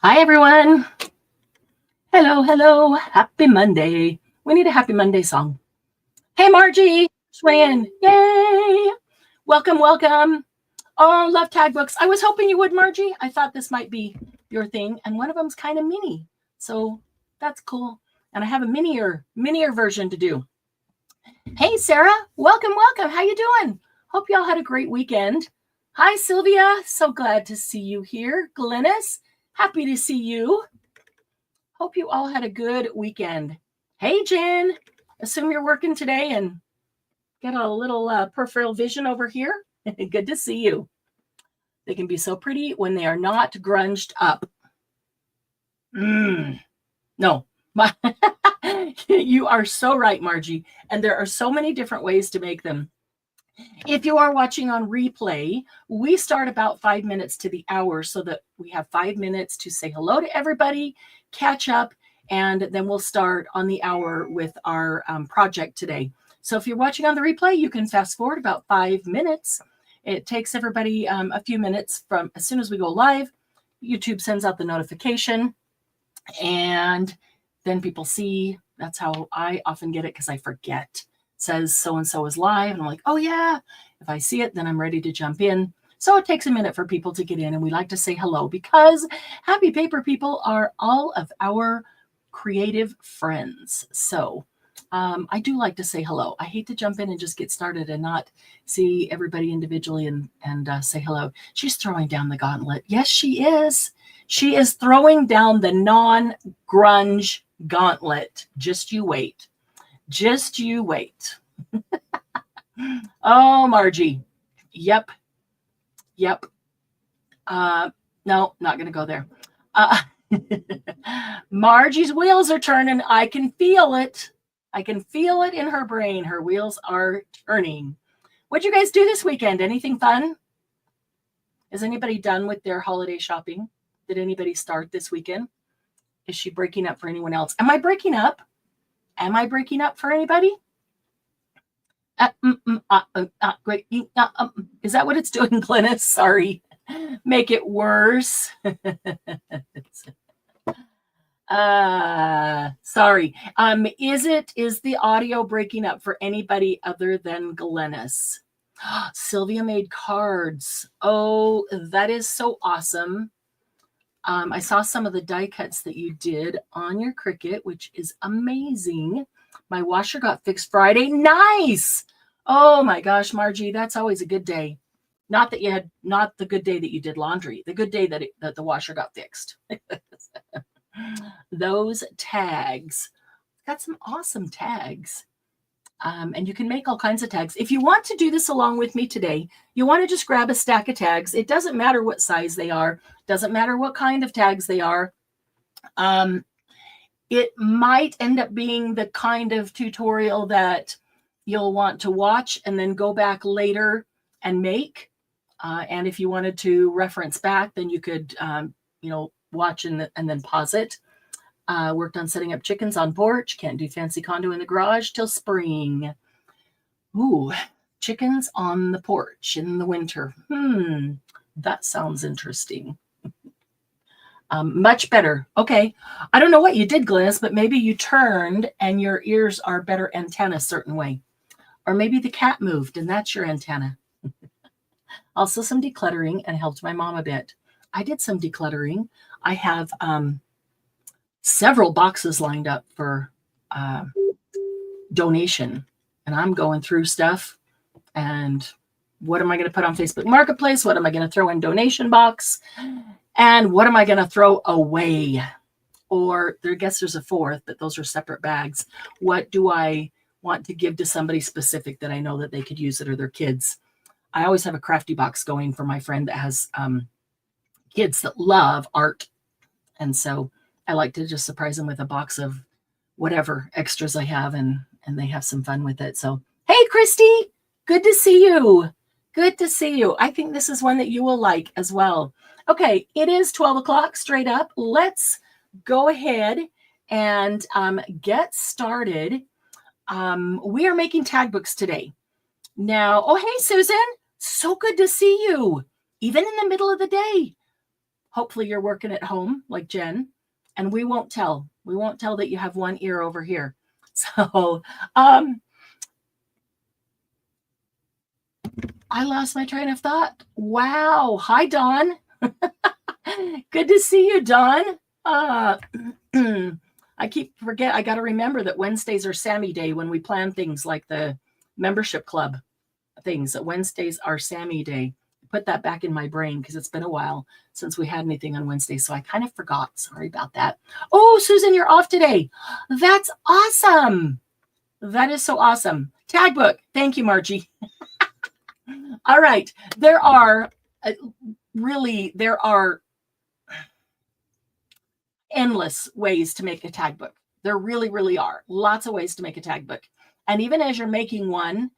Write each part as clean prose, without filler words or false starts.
Hi, everyone. Hello, hello. Happy Monday. We need a happy Monday song. Hey, Margie. Swinging. Yay. Welcome, welcome. Oh, love tag books. I was hoping you would, Margie. I thought this might be your thing. And one of them's kind of mini. So that's cool. And I have a minier version to do. Hey, Sarah. Welcome, welcome. How you doing? Hope y'all had a great weekend. Hi, Sylvia. So glad to see you here. Glennis, happy to see you. Hope you all had a good weekend. Hey, Jen. Assume you're working today and get a little peripheral vision over here. Good to see you. They can be so pretty when they are not grunged up. No. You are so right, Margie. And there are so many different ways to make them. If you are watching on replay, we start about 5 minutes to the hour so that we have 5 minutes to say hello to everybody, catch up, and then we'll start on the hour with our project today. So if you're watching on the replay, you can fast forward about 5 minutes. It takes everybody a few minutes from as soon as we go live. YouTube sends out the notification, and then people see. That's how I often get it because I forget. Says so-and-so is live, and I'm like, oh yeah. If I see it, then I'm ready to jump in. So it takes a minute for people to get in, and we like to say hello because happy paper people are all of our creative friends. So I do like to say hello. I hate to jump in and just get started and not see everybody individually and say hello. She's throwing down the gauntlet. Yes, she is. She is throwing down the non-grunge gauntlet. Just you wait. Just you wait. Oh, Margie. Yep. No, not going to go there. Margie's wheels are turning. I can feel it. I can feel it in her brain. Her wheels are turning. What'd you guys do this weekend? Anything fun? Is anybody done with their holiday shopping? Did anybody start this weekend? Is she breaking up for anyone else? Am I breaking up? Am I breaking up for anybody? Great. Is that what it's doing, Glennis? Sorry. Make it worse. Sorry. Is the audio breaking up for anybody other than Glennis? Sylvia made cards. Oh, that is so awesome. I saw some of the die cuts that you did on your Cricut, which is amazing. My washer got fixed Friday. Nice. Oh my gosh, Margie, that's always a good day. Not the good day that you did laundry, the good day that the washer got fixed. Those tags. Got some awesome tags. And you can make all kinds of tags. If you want to do this along with me today, you want to just grab a stack of tags. It doesn't matter what size they are. Doesn't matter what kind of tags they are. It might end up being the kind of tutorial that you'll want to watch and then go back later and make. And if you wanted to reference back, then you could, watch and then pause it. Worked on setting up chickens on porch. Can't do fancy condo in the garage till spring. Ooh, chickens on the porch in the winter. That sounds interesting. Much better. Okay. I don't know what you did, Glennis, but maybe you turned and your ears are better antenna a certain way. Or maybe the cat moved and that's your antenna. Also some decluttering and helped my mom a bit. I did some decluttering. I have several boxes lined up for donation, and I'm going through stuff. And what am I going to put on Facebook Marketplace? What am I going to throw in donation box? And what am I going to throw away? Or I guess there's a fourth, but those are separate bags. What do I want to give to somebody specific that I know that they could use it or their kids? I always have a crafty box going for my friend that has kids that love art. And so I like to just surprise them with a box of whatever extras I have, and they have some fun with it. So, hey, Christy, good to see you. Good to see you. I think this is one that you will like as well. Okay, it is 12 o'clock straight up. Let's go ahead and get started. We are making tag books today. Now, oh, hey, Susan, so good to see you, even in the middle of the day. Hopefully you're working at home like Jen, and we won't tell. We won't tell that you have one ear over here. So I lost my train of thought. Wow. Hi, Dawn. Good to see you, Dawn. I keep forget. I got to remember that Wednesdays are Sammy Day when we plan things like the membership club things. That Wednesdays are Sammy Day. Put that back in my brain because it's been a while since we had anything on Wednesday. So I kind of forgot. Sorry about that. Oh, Susan, you're off today. That's awesome. That is so awesome. Tag book. Thank you, Margie. All right. There are endless ways to make a tag book. There really, really are. Lots of ways to make a tag book. And even as you're making one,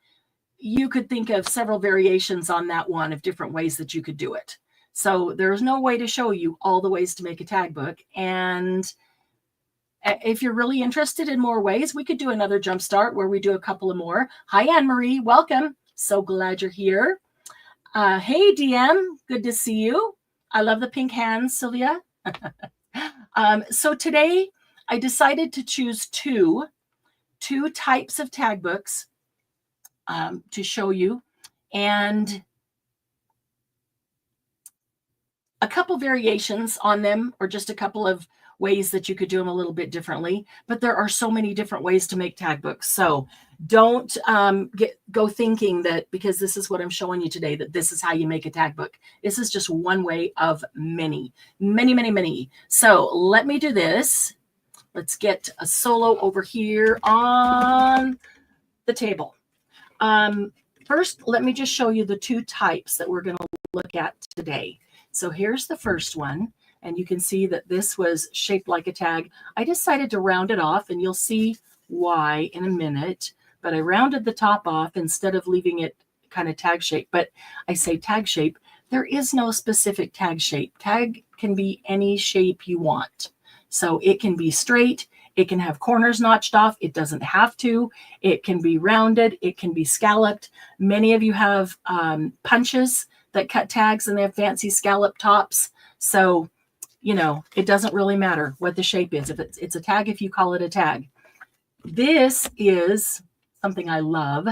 you could think of several variations on that one of different ways that you could do it. So there's no way to show you all the ways to make a tag book. And if you're really interested in more ways, we could do another Jumpstart where we do a couple of more. Hi, Anne-Marie. Welcome. So glad you're here. Hey, DM. Good to see you. I love the pink hands, Sylvia. So today I decided to choose two types of tag books to show you, and a couple variations on them, or just a couple of ways that you could do them a little bit differently. But there are so many different ways to make tag books. So don't go thinking that because this is what I'm showing you today, that this is how you make a tag book. This is just one way of many, many, many, many. So let me do this. Let's get a solo over here on the table. First, let me just show you the two types that we're going to look at today. So here's the first one, and you can see that this was shaped like a tag. I decided to round it off, and you'll see why in a minute, but I rounded the top off instead of leaving it kind of tag shape. But I say tag shape, there is no specific tag shape. Tag can be any shape you want. So it can be straight. It can have corners notched off. It doesn't have to. It can be rounded. It can be scalloped. Many of you have punches that cut tags, and they have fancy scallop tops. So, you know, it doesn't really matter what the shape is. If it's a tag, if you call it a tag. This is something I love.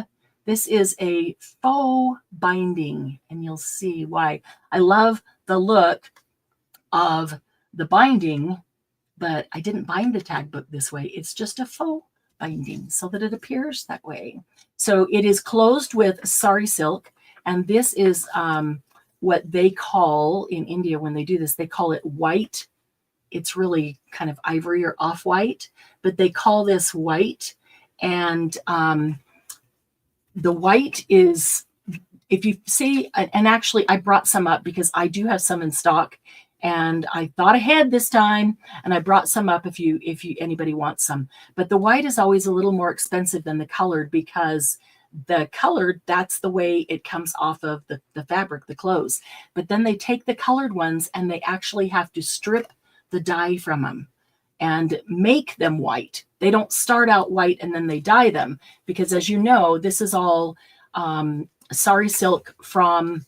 This is a faux binding, and you'll see why. I love the look of the binding, but I didn't bind the tag book this way. It's just a faux binding so that it appears that way. So it is closed with sari silk, and this is what they call in India when they do this, they call it white. It's really kind of ivory or off-white, but they call this white. And the white is, if you see, and actually I brought some up because I do have some in stock. And I thought ahead this time, and I brought some up if anybody wants some. But the white is always a little more expensive than the colored, because the colored, that's the way it comes off of the fabric, the clothes. But then they take the colored ones and they actually have to strip the dye from them and make them white. They don't start out white and then they dye them, because as you know, this is all sari silk from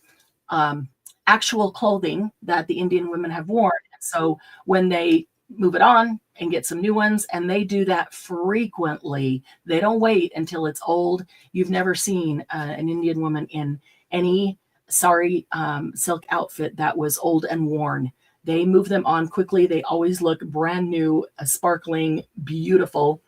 actual clothing that the Indian women have worn. So when they move it on and get some new ones, and they do that frequently, they don't wait until it's old. You've never seen an Indian woman in any sari silk outfit that was old and worn. They move them on quickly. They always look brand new, sparkling, beautiful.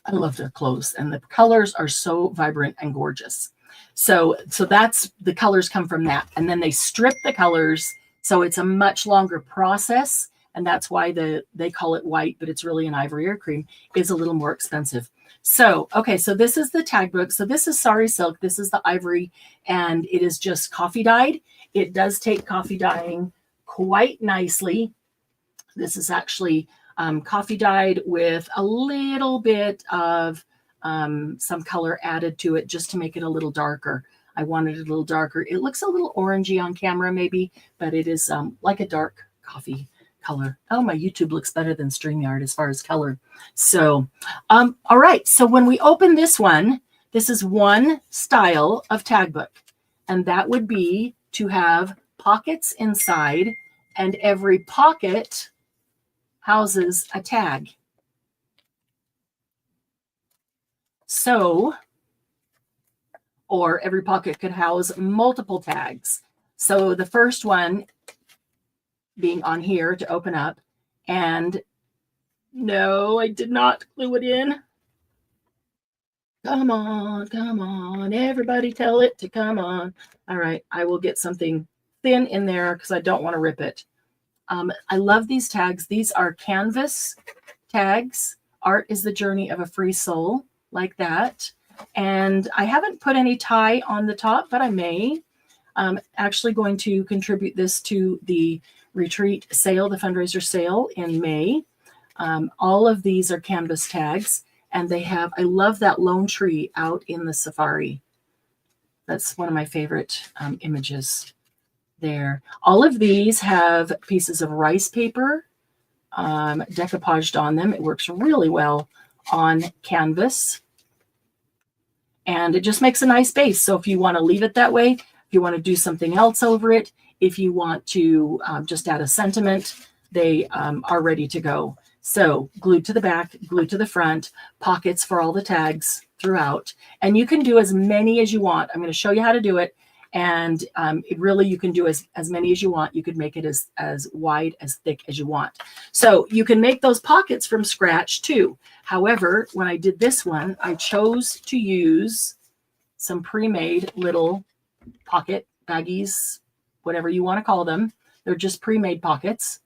I love their clothes, and the colors are so vibrant and gorgeous. So that's, the colors come from that. And then they strip the colors. So it's a much longer process. And that's why they call it white, but it's really an ivory or cream. It's a little more expensive. So, okay, so this is the tag book. So this is sari silk. This is the ivory, and it is just coffee dyed. It does take coffee dyeing quite nicely. This is actually coffee dyed with a little bit of some color added to it just to make it a little darker. I wanted it a little darker. It looks a little orangey on camera maybe, but it is like a dark coffee color. Oh, my YouTube looks better than StreamYard as far as color. So, all right. So when we open this one, this is one style of tag book, and that would be to have pockets inside and every pocket houses a tag. So, or every pocket could house multiple tags. So the first one being on here to open up, and no, I did not glue it in. Come on, everybody tell it to come on. All right, I will get something thin in there because I don't want to rip it. I love these tags. These are canvas tags. Art is the journey of a free soul, like that. And I haven't put any tie on the top, but I may. I'm actually going to contribute this to the retreat sale, the fundraiser sale in May. All of these are canvas tags, and they have, I love that lone tree out in the safari. That's one of my favorite images there. All of these have pieces of rice paper decoupaged on them. It works really well on canvas, and it just makes a nice base. So if you want to leave it that way, if you want to do something else over it, if you want to just add a sentiment, they are ready to go. So glued to the back, glued to the front, pockets for all the tags throughout. And you can do as many as you want. I'm going to show you how to do it. And it really, you can do as many as you want. You could make it as wide, as thick as you want. So you can make those pockets from scratch too. However, when I did this one, I chose to use some pre-made little pocket baggies, whatever you want to call them. They're just pre-made pockets.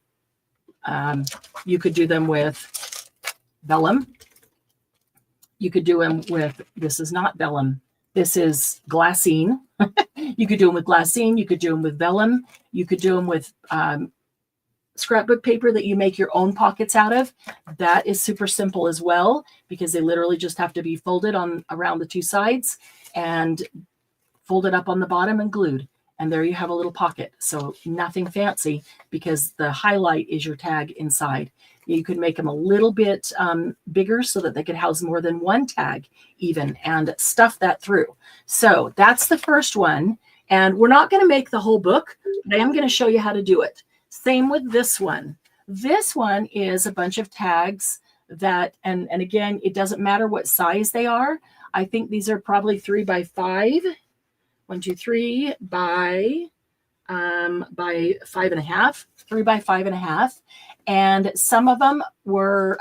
You could do them with vellum. You could do them with, this is not vellum, this is glassine. You could do them with glassine. You could do them with vellum. You could do them with scrapbook paper that you make your own pockets out of. That is super simple as well, because they literally just have to be folded on around the two sides and folded up on the bottom and glued. And there you have a little pocket. So nothing fancy, because the highlight is your tag inside. You could make them a little bit bigger so that they could house more than one tag even, and stuff that through. So that's the first one. And we're not going to make the whole book, but I am going to show you how to do it. Same with this one. This one is a bunch of tags that, and again, it doesn't matter what size they are. I think these are probably 3 by 5. 1, 2, 3 by 5.5, 3 by 5.5. And some of them were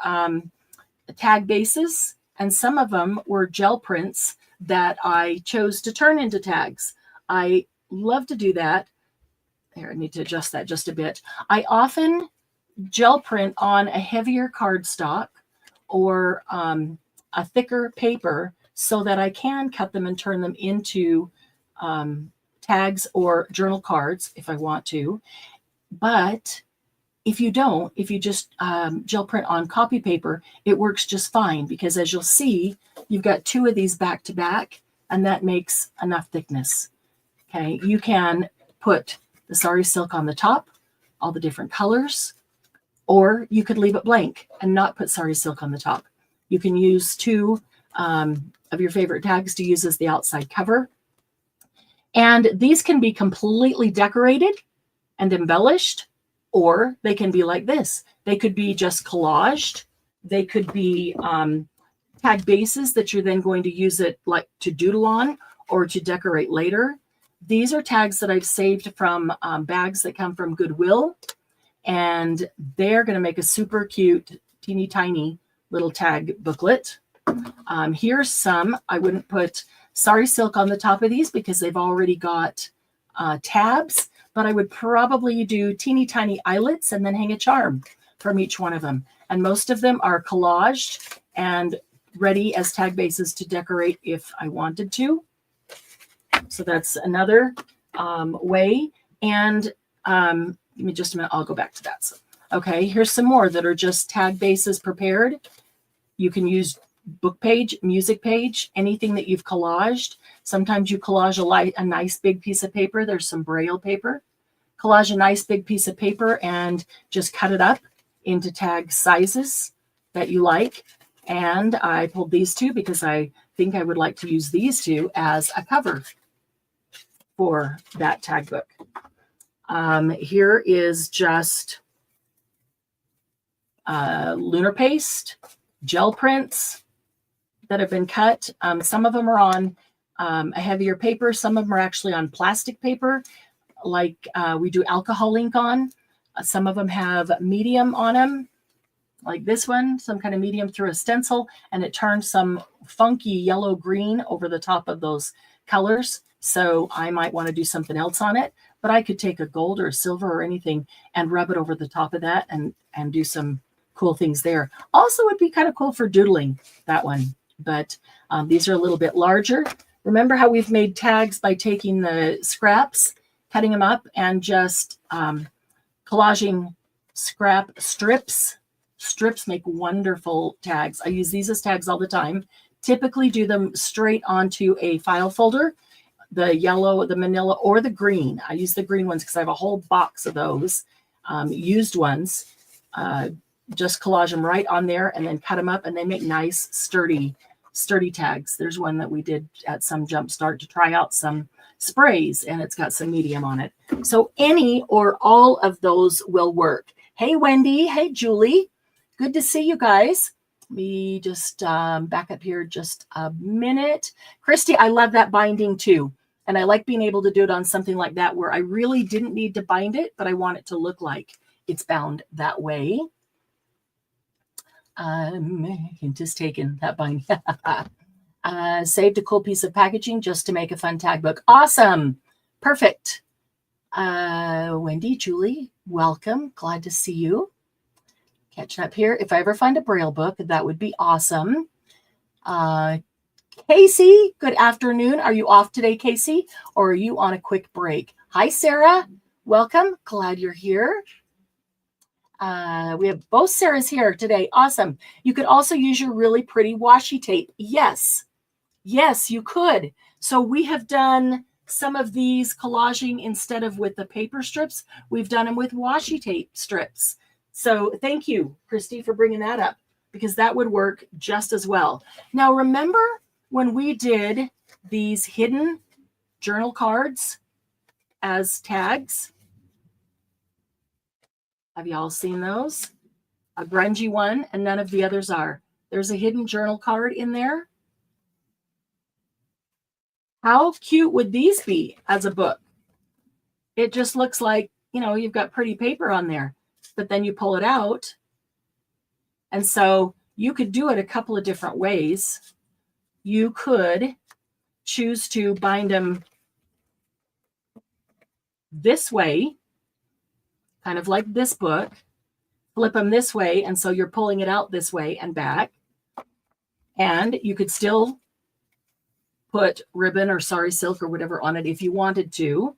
tag bases, and some of them were gel prints that I chose to turn into tags. I love to do that. There, I need to adjust that just a bit. I often gel print on a heavier cardstock or a thicker paper so that I can cut them and turn them into tags or journal cards if I want to. But if you don't, if you just gel print on copy paper, it works just fine, because as you'll see, you've got 2 of these back to back, and that makes enough thickness. Okay, you can put the sari silk on the top, all the different colors, or you could leave it blank and not put sari silk on the top. You can use 2 of your favorite tags to use as the outside cover. And these can be completely decorated and embellished, or they can be like this. They could be just collaged. They could be tag bases that you're then going to use it like to doodle on or to decorate later. These are tags that I've saved from bags that come from Goodwill, and they're going to make a super cute, teeny tiny little tag booklet. Here's some. I wouldn't put sari silk on the top of these because they've already got tabs, but I would probably do teeny tiny eyelets and then hang a charm from each one of them. And most of them are collaged and ready as tag bases to decorate if I wanted to. So that's another way. And give me just a minute, I'll go back to that. So, okay, here's some more that are just tag bases prepared. You can use book page, music page, anything that you've collaged. Sometimes you collage a nice big piece of paper. There's some Braille paper. Collage a nice big piece of paper and just cut it up into tag sizes that you like. And I pulled these 2 because I think I would like to use these 2 as a cover for that tag book. Here is just lunar paste, gel prints that have been cut. Some of them are on a heavier paper. Some of them are actually on plastic paper, like we do alcohol ink on. Some of them have medium on them, like this one, some kind of medium through a stencil, and it turns some funky yellow-green over the top of those colors. So I might want to do something else on it, but I could take a gold or a silver or anything and rub it over the top of that and do some cool things there. Also, would be kind of cool for doodling, that one. But these are a little bit larger. Remember how we've made tags by taking the scraps, cutting them up, and just collaging scrap strips. Strips make wonderful tags. I use these as tags all the time. Typically do them straight onto a file folder, the yellow, the manila, or the green. I use the green ones because I have a whole box of those used ones. Just collage them right on there and then cut them up, and they make nice, sturdy tags. There's one that we did at some Jumpstart to try out some sprays, and it's got some medium on it. So any or all of those will work. Hey, Wendy. Hey, Julie. Good to see you guys. Let me just back up here just a minute. Christy, I love that binding too. And I like being able to do it on something like that where I really didn't need to bind it, but I want it to look like it's bound that way. Just taking that bind. Saved a cool piece of packaging just to make a fun tag book. Awesome. Perfect. Wendy, Julie, welcome. Glad to see you. Catching up here. If I ever find a Braille book, that would be awesome. Casey, good afternoon. Are you off today, Casey? Or are you on a quick break? Hi, Sarah. Welcome. Glad you're here. We have both Sarahs here today. Awesome. You could also use your really pretty washi tape. Yes. Yes, you could. So we have done some of these collaging instead of with the paper strips. We've done them with washi tape strips. So thank you, Christy, for bringing that up, because that would work just as well. Now, remember when we did these hidden journal cards as tags? Have y'all seen those? A grungy one, and none of the others are. There's a hidden journal card in there. How cute would these be as a book? It just looks like, you know, you've got pretty paper on there, but then you pull it out. And so you could do it a couple of different ways. You could choose to bind them this way, kind of like this book, flip them this way, and so you're pulling it out this way and back. And you could still put ribbon or sari silk or whatever on it if you wanted to,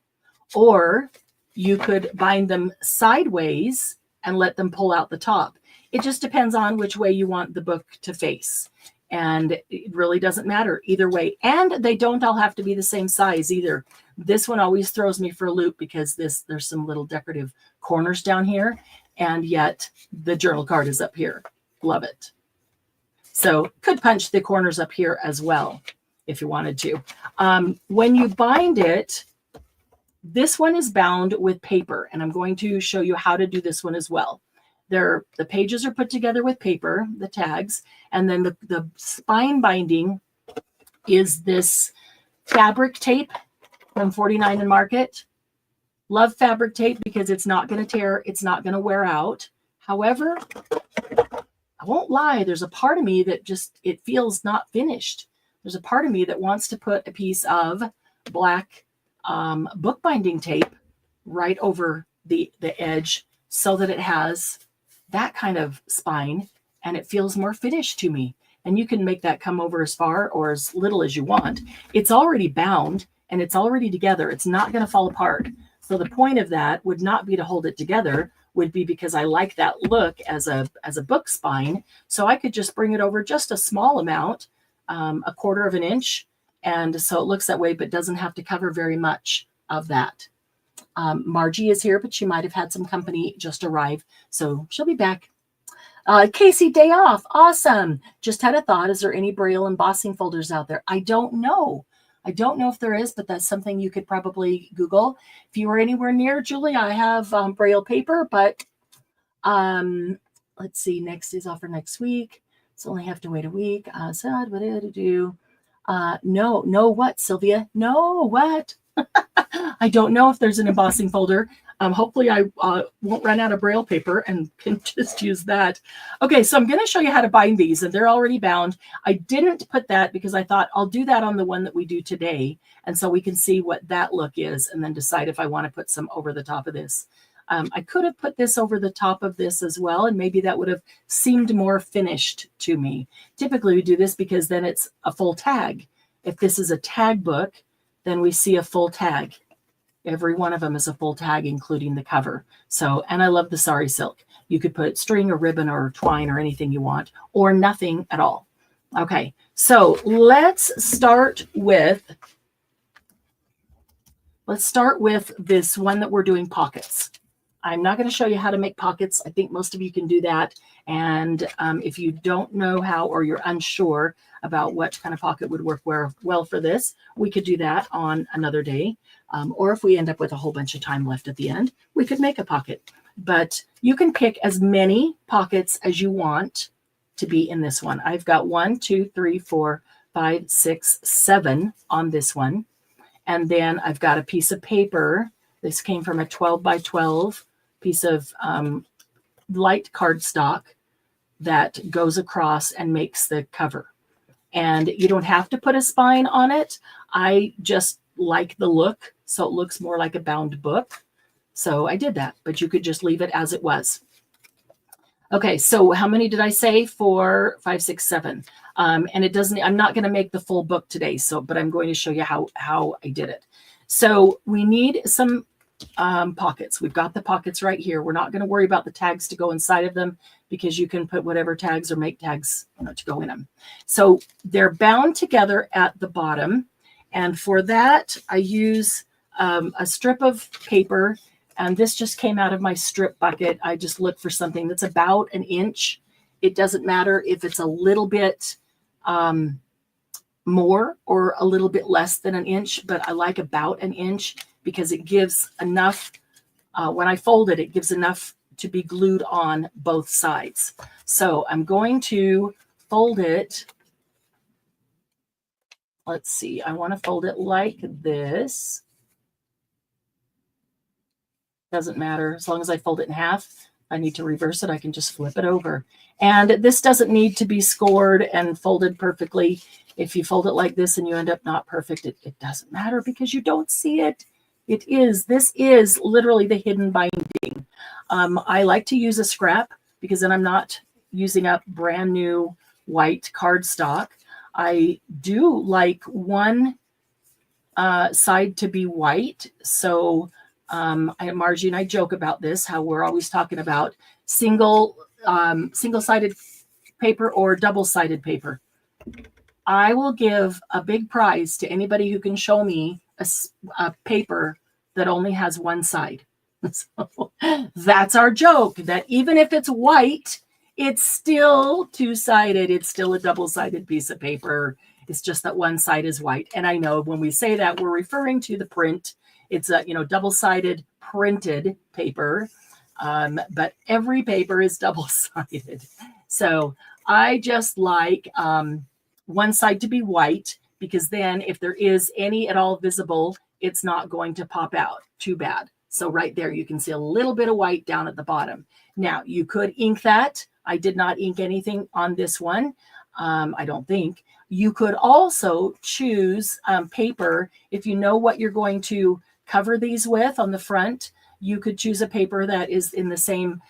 or you could bind them sideways and let them pull out the top. It just depends on which way you want the book to face. And it really doesn't matter either way. And they don't all have to be the same size either. This one always throws me for a loop because there's some little decorative corners down here, and yet the journal card is up here. Love it. So could punch the corners up here as well if you wanted to. When you bind it, this one is bound with paper, and I'm going to show you how to do this one as well. The pages are put together with paper, the tags, and then the spine binding is this fabric tape from 49 and Market. Love fabric tape because it's not going to tear, it's not going to wear out. However, I won't lie, there's a part of me that just, it feels not finished. There's a part of me that wants to put a piece of black bookbinding tape right over the edge so that it has that kind of spine and it feels more finished to me. And you can make that come over as far or as little as you want. It's already bound and it's already together. It's not going to fall apart. So the point of that would not be to hold it together, would be because I like that look as a book spine. So I could just bring it over just a small amount, 1/4 of an inch. And so it looks that way, but doesn't have to cover very much of that. Margie is here, but she might have had some company just arrive. So she'll be back. Casey, day off. Awesome. Just had a thought. Is there any Braille embossing folders out there? I don't know. I don't know if there is, but that's something you could probably Google. If you were anywhere near, Julie, I have Braille paper, but let's see, next is offer next week. So only have to wait a week. So what did I do? No, what, Sylvia? No, what? I don't know if there's an embossing folder. Hopefully I won't run out of Braille paper and can just use that. Okay, so I'm going to show you how to bind these, and they're already bound. I didn't put that because I thought I'll do that on the one that we do today, and so we can see what that look is and then decide if I want to put some over the top of this. I could have put this over the top of this as well, and maybe that would have seemed more finished to me. Typically we do this because then it's a full tag. If this is a tag book, then we see a full tag. Every one of them is a full tag, including the cover. So, and I love the sari silk. You could put string or ribbon or twine or anything you want, or nothing at all. Okay, so let's start with this one that we're doing pockets. I'm not going to show you how to make pockets. I think most of you can do that. And if you don't know how, or you're unsure about what kind of pocket would work well for this, we could do that on another day. Or if we end up with a whole bunch of time left at the end, we could make a pocket. But you can pick as many pockets as you want to be in this one. I've got 1, 2, 3, 4, 5, 6, 7 on this one. And then I've got a piece of paper. This came from a 12 by 12 piece of light cardstock that goes across and makes the cover. And you don't have to put a spine on it. I just like the look, so it looks more like a bound book. So I did that, but you could just leave it as it was. Okay, so how many did I say? 4, 5, 6, 7. And it doesn't, I'm not going to make the full book today, but I'm going to show you how I did it. So we need some pockets. We've got the pockets right here. We're not going to worry about the tags to go inside of them because you can put whatever tags or make tags to go in them. So they're bound together at the bottom. And for that, I use a strip of paper. And this just came out of my strip bucket. I just look for something that's about an inch. It doesn't matter if it's a little bit more or a little bit less than an inch, but I like about an inch because it gives enough, when I fold it, it gives enough to be glued on both sides. So I'm going to fold it. Let's see, I want to fold it like this. Doesn't matter, as long as I fold it in half. If I need to reverse it, I can just flip it over. And this doesn't need to be scored and folded perfectly. If you fold it like this and you end up not perfect, it doesn't matter because you don't see it. This is literally the hidden binding. I like to use a scrap because then I'm not using up brand new white cardstock. I do like one side to be white. So Margie and I joke about this, how we're always talking about single-sided paper or double-sided paper. I will give a big prize to anybody who can show me a paper that only has one side. So that's our joke, that even if it's white, it's still two-sided. It's still a double-sided piece of paper. It's just that one side is white. And I know when we say that, we're referring to the print. It's a double-sided printed paper, but every paper is double-sided. So I just like one side to be white because then if there is any at all visible, it's not going to pop out too bad. So right there, you can see a little bit of white down at the bottom. Now, you could ink that. I did not ink anything on this one. I don't think. You could also choose paper. If you know what you're going to cover these with on the front, you could choose a paper that is in the same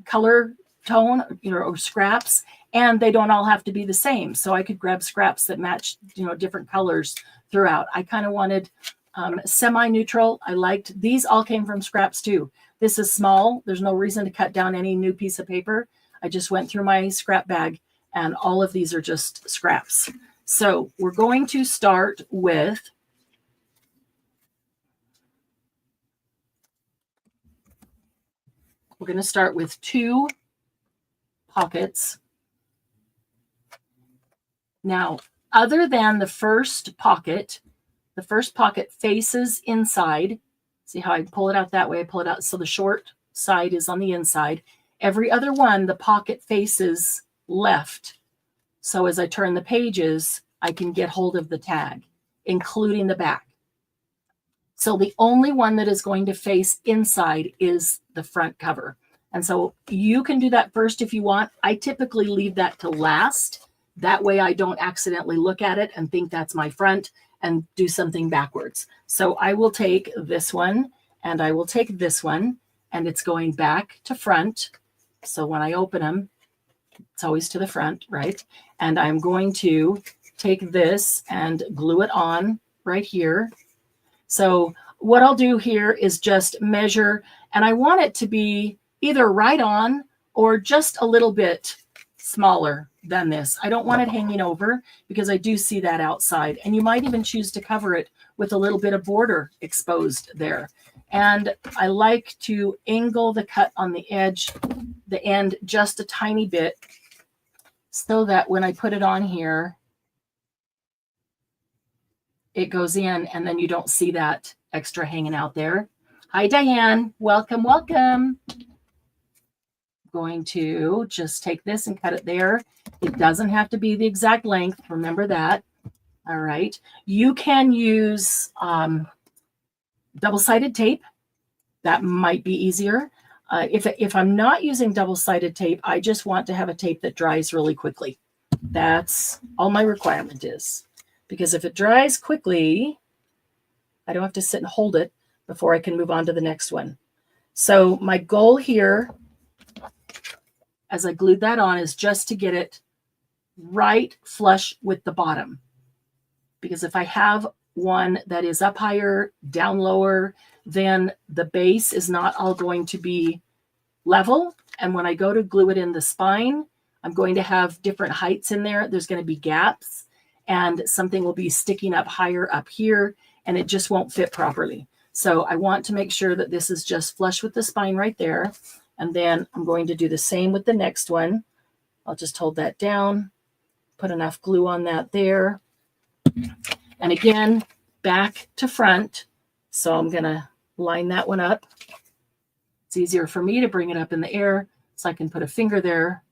color tone, or scraps, and they don't all have to be the same. So I could grab scraps that match, different colors throughout. I kind of wanted semi-neutral. I liked, these all came from scraps too. This is small. There's no reason to cut down any new piece of paper. I just went through my scrap bag and all of these are just scraps. So we're going to start with two pockets. Now, other than the first pocket faces inside. See how I pull it out that way? I pull it out so the short side is on the inside. Every other one, the pocket faces left. So as I turn the pages, I can get hold of the tag, including the back. So the only one that is going to face inside is the front cover. And so you can do that first if you want. I typically leave that to last. That way I don't accidentally look at it and think that's my front and do something backwards. So I will take this one and I will take this one, and it's going back to front. So when I open them, it's always to the front, right? And I'm going to take this and glue it on right here. So what I'll do here is just measure, and I want it to be either right on or just a little bit smaller than this. I don't want it hanging over because I do see that outside. And you might even choose to cover it with a little bit of border exposed there. And I like to angle the cut on the edge, the end, just a tiny bit so that when I put it on here, it goes in and then you don't see that extra hanging out there. Hi, Diane. Welcome, welcome. Going to just take this and cut it there. It doesn't have to be the exact length. Remember that. All right. You can use double-sided tape. That might be easier. If I'm not using double-sided tape, I just want to have a tape that dries really quickly. That's all my requirement is. Because if it dries quickly, I don't have to sit and hold it before I can move on to the next one. So my goal here, as I glued that on, is just to get it right flush with the bottom. Because if I have one that is up higher, down lower, then the base is not all going to be level. And when I go to glue it in the spine, I'm going to have different heights in there. There's going to be gaps, and something will be sticking up higher up here, and it just won't fit properly. So I want to make sure that this is just flush with the spine right there. And then I'm going to do the same with the next one. I'll just hold that down, put enough glue on that there. And again, back to front. So I'm going to line that one up. It's easier for me to bring it up in the air so I can put a finger there.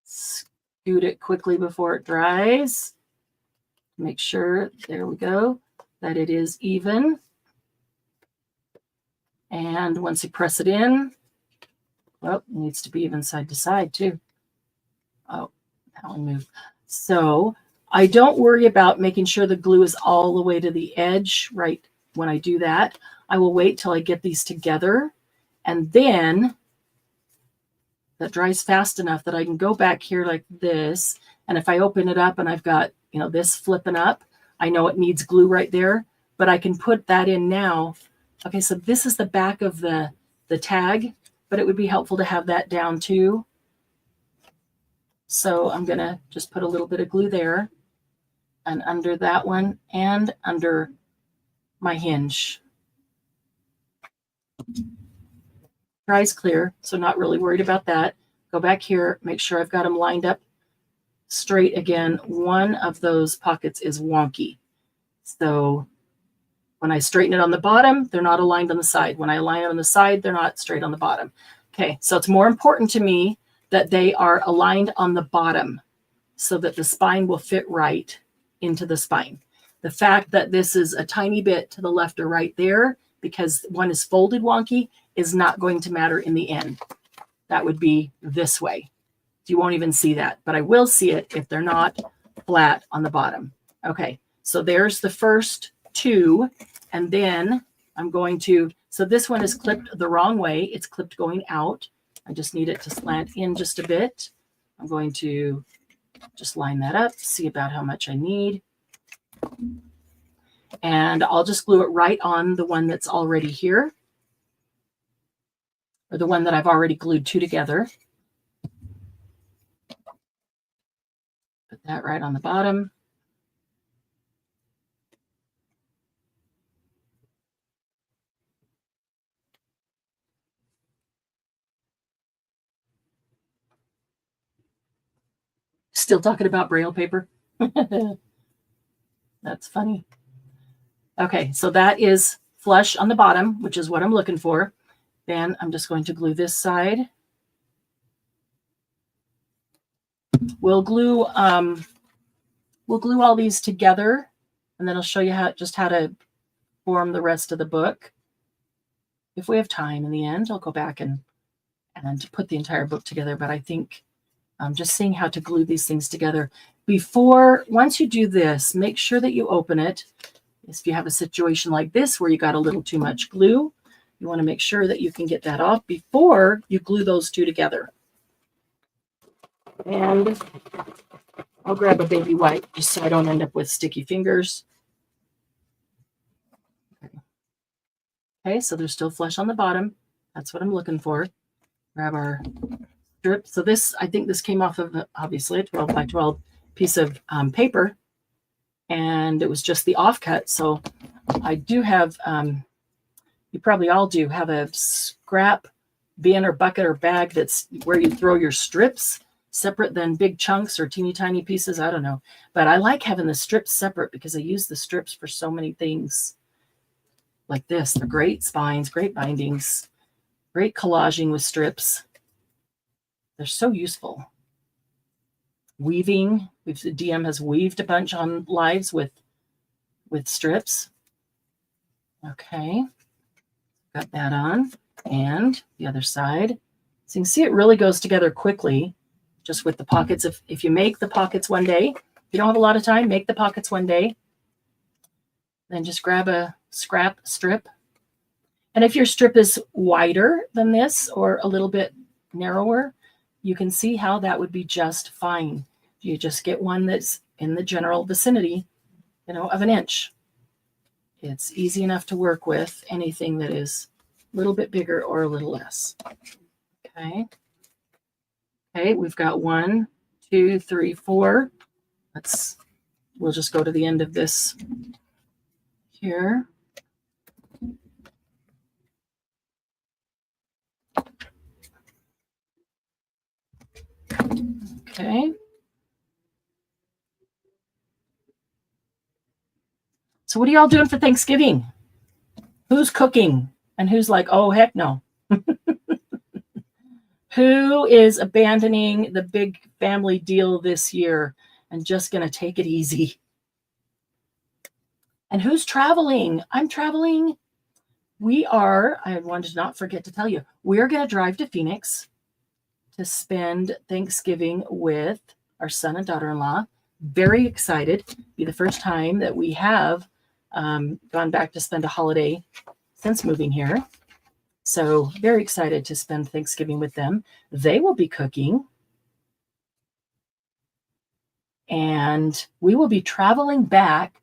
Scoot it quickly before it dries. Make sure, there we go, that it is even. And once you press it in, well, it needs to be even side to side too. Oh, that one moved. So I don't worry about making sure the glue is all the way to the edge right when I do that. I will wait till I get these together, and then that dries fast enough that I can go back here like this. And if I open it up and I've got, this flipping up, I know it needs glue right there, but I can put that in now. Okay, so this is the back of the tag, but it would be helpful to have that down too. So I'm going to just put a little bit of glue there and under that one and under my hinge. Dries clear, so not really worried about that. Go back here, make sure I've got them lined up straight again. One of those pockets is wonky. So when I straighten it on the bottom, they're not aligned on the side. When I align it on the side, they're not straight on the bottom. Okay, so it's more important to me that they are aligned on the bottom so that the spine will fit right into the spine. The fact that this is a tiny bit to the left or right there, because one is folded wonky, is not going to matter in the end. That would be this way. You won't even see that, but I will see it if they're not flat on the bottom. Okay, so there's the first two. And then I'm going to, so this one is clipped the wrong way. It's clipped going out. I just need it to slant in just a bit. I'm going to just line that up, see about how much I need. And I'll just glue it right on the one that's already here, or the one that I've already glued two together. Put that right on the bottom. Still talking about Braille paper. That's funny. Okay, so that is flush on the bottom, which is what I'm looking for. Then I'm just going to glue this side. We'll glue all these together, and then I'll show you how to form the rest of the book. If we have time in the end, I'll go back and put the entire book together. But I think just seeing how to glue these things together. Once you do this, make sure that you open it. If you have a situation like this where you got a little too much glue, you want to make sure that you can get that off before you glue those two together. And I'll grab a baby wipe just so I don't end up with sticky fingers. Okay, so there's still flesh on the bottom. That's what I'm looking for. Grab our strip. So this, I think this came off of obviously a 12 by 12 piece of paper, and it was just the offcut. So I do have, you probably all do have a scrap bin or bucket or bag that's where you throw your strips separate than big chunks or teeny tiny pieces. I don't know, but I like having the strips separate because I use the strips for so many things like this. They're great spines, great bindings, great collaging with strips. They're so useful. Weaving. DM has weaved a bunch on lives with strips. Okay. Got that on. And the other side. So you can see it really goes together quickly just with the pockets. If you make the pockets one day, if you don't have a lot of time, make the pockets one day. Then just grab a scrap strip. And if your strip is wider than this or a little bit narrower, you can see how that would be just fine. You just get one that's in the general vicinity, of an inch. It's easy enough to work with anything that is a little bit bigger or a little less. Okay. Okay, we've got 1, 2, 3, 4. We'll just go to the end of this here. Okay. So what are y'all doing for Thanksgiving? Who's cooking? And who's like, oh, heck no. Who is abandoning the big family deal this year and just going to take it easy? And who's traveling? I'm traveling. I wanted to not forget to tell you, we're going to drive to Phoenix to spend Thanksgiving with our son and daughter-in-law. Very excited. Be the first time that we have gone back to spend a holiday since moving here. So very excited to spend Thanksgiving with them. They will be cooking. And we will be traveling back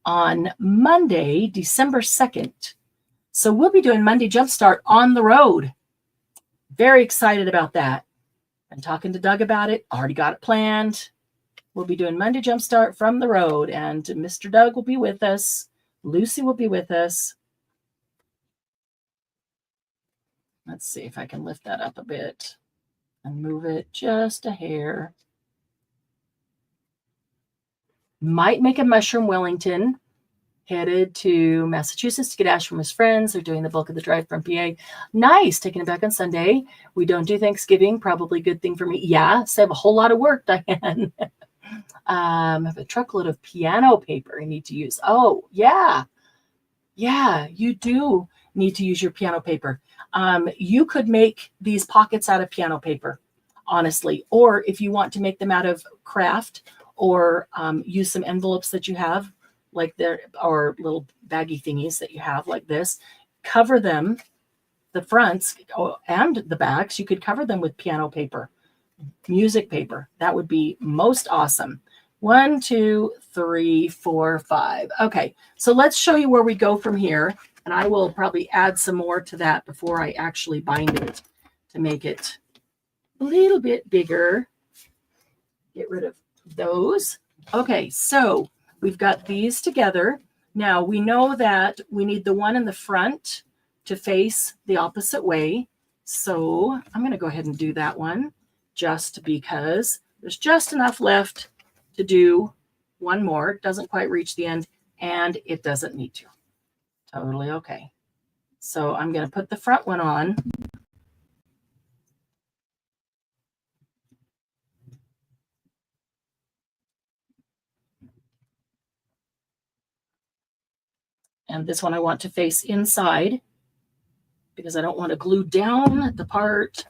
on Monday, December 2nd. So we'll be doing Monday Jumpstart on the road. Very excited about that. I'm talking to Doug about it. Already got it planned. We'll be doing Monday Jumpstart from the road, and Mr. Doug will be with us. Lucy will be with us. Let's see if I can lift that up a bit and move it just a hair. Might make a mushroom Wellington. Headed to Massachusetts to get Ash from his friends. They're doing the bulk of the drive from PA. Nice. Taking it back on Sunday. We don't do Thanksgiving. Probably a good thing for me. Yeah. Save a whole lot of work, Diane. I have a truckload of piano paper I need to use. Oh, yeah. Yeah, you do need to use your piano paper. You could make these pockets out of piano paper, honestly. Or if you want to make them out of craft or use some envelopes that you have, like or little baggy thingies that you have like this, cover them, the fronts and the backs, you could cover them with piano paper, music paper. That would be most awesome. 1, 2, 3, 4, 5. Okay, so let's show you where we go from here. And I will probably add some more to that before I actually bind it to make it a little bit bigger. Get rid of those. Okay, so we've got these together. Now we know that we need the one in the front to face the opposite way. So I'm going to go ahead and do that one just because There's just enough left to do one more. It doesn't quite reach the end, and it doesn't need to. Totally okay. So I'm going to put the front one on. And this one I want to face inside because I don't want to glue down the part